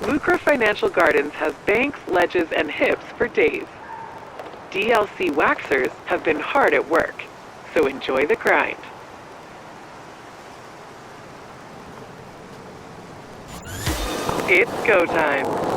Lucra Financial Gardens has banks, ledges, and hips for days. DLC waxers have been hard at work, so enjoy the grind. It's go time.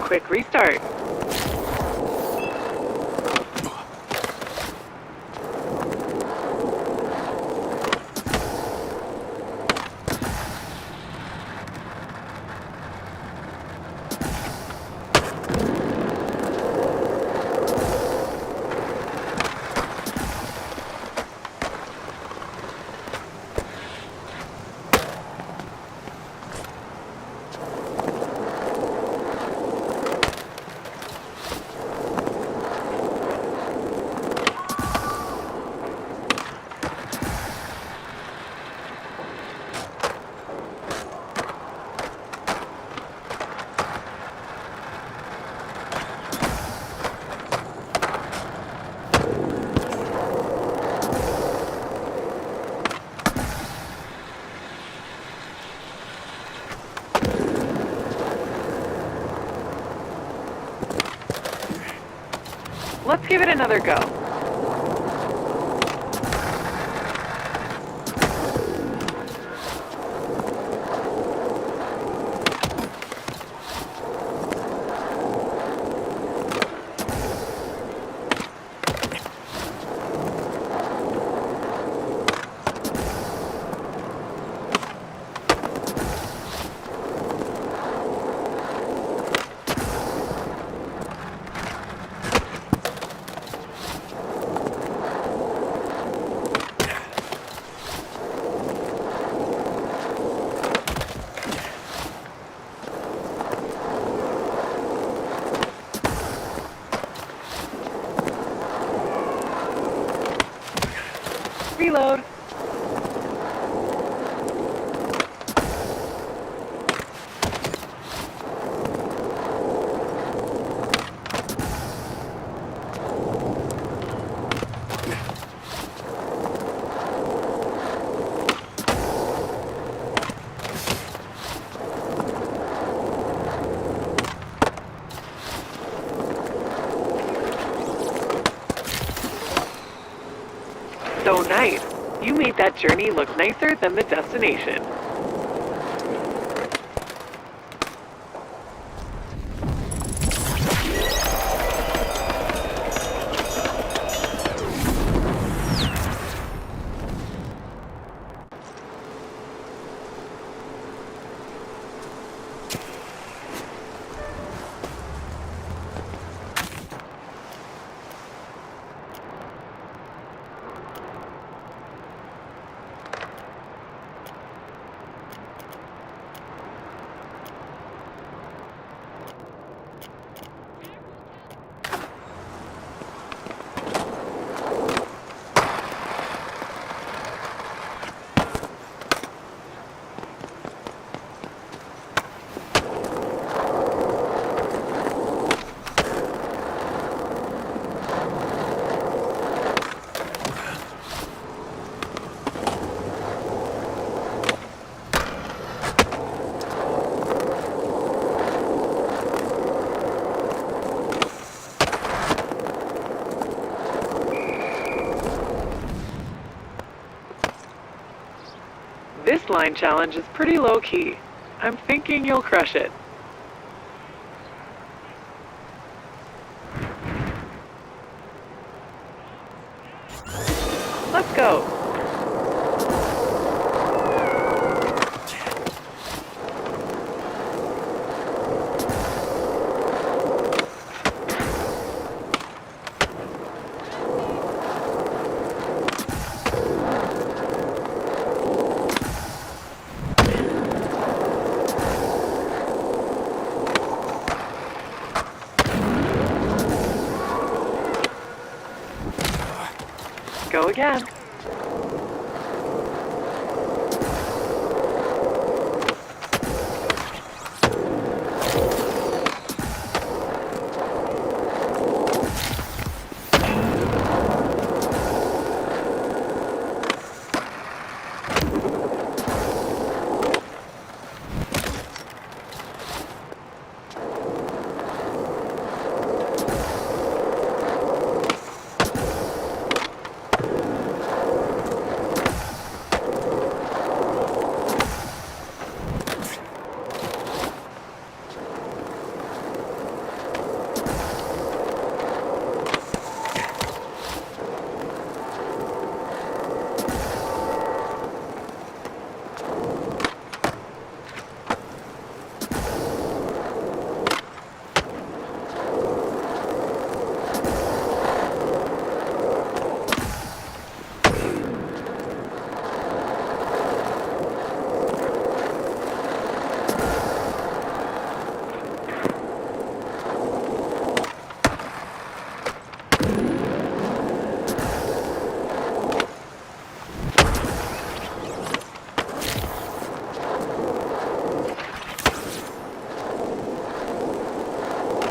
Quick restart. Let's give it another go. Reload. So nice. You made that journey look nicer than the destination. This line challenge is pretty low-key. I'm thinking you'll crush it. Let's go. Go again.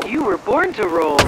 You were born to roll.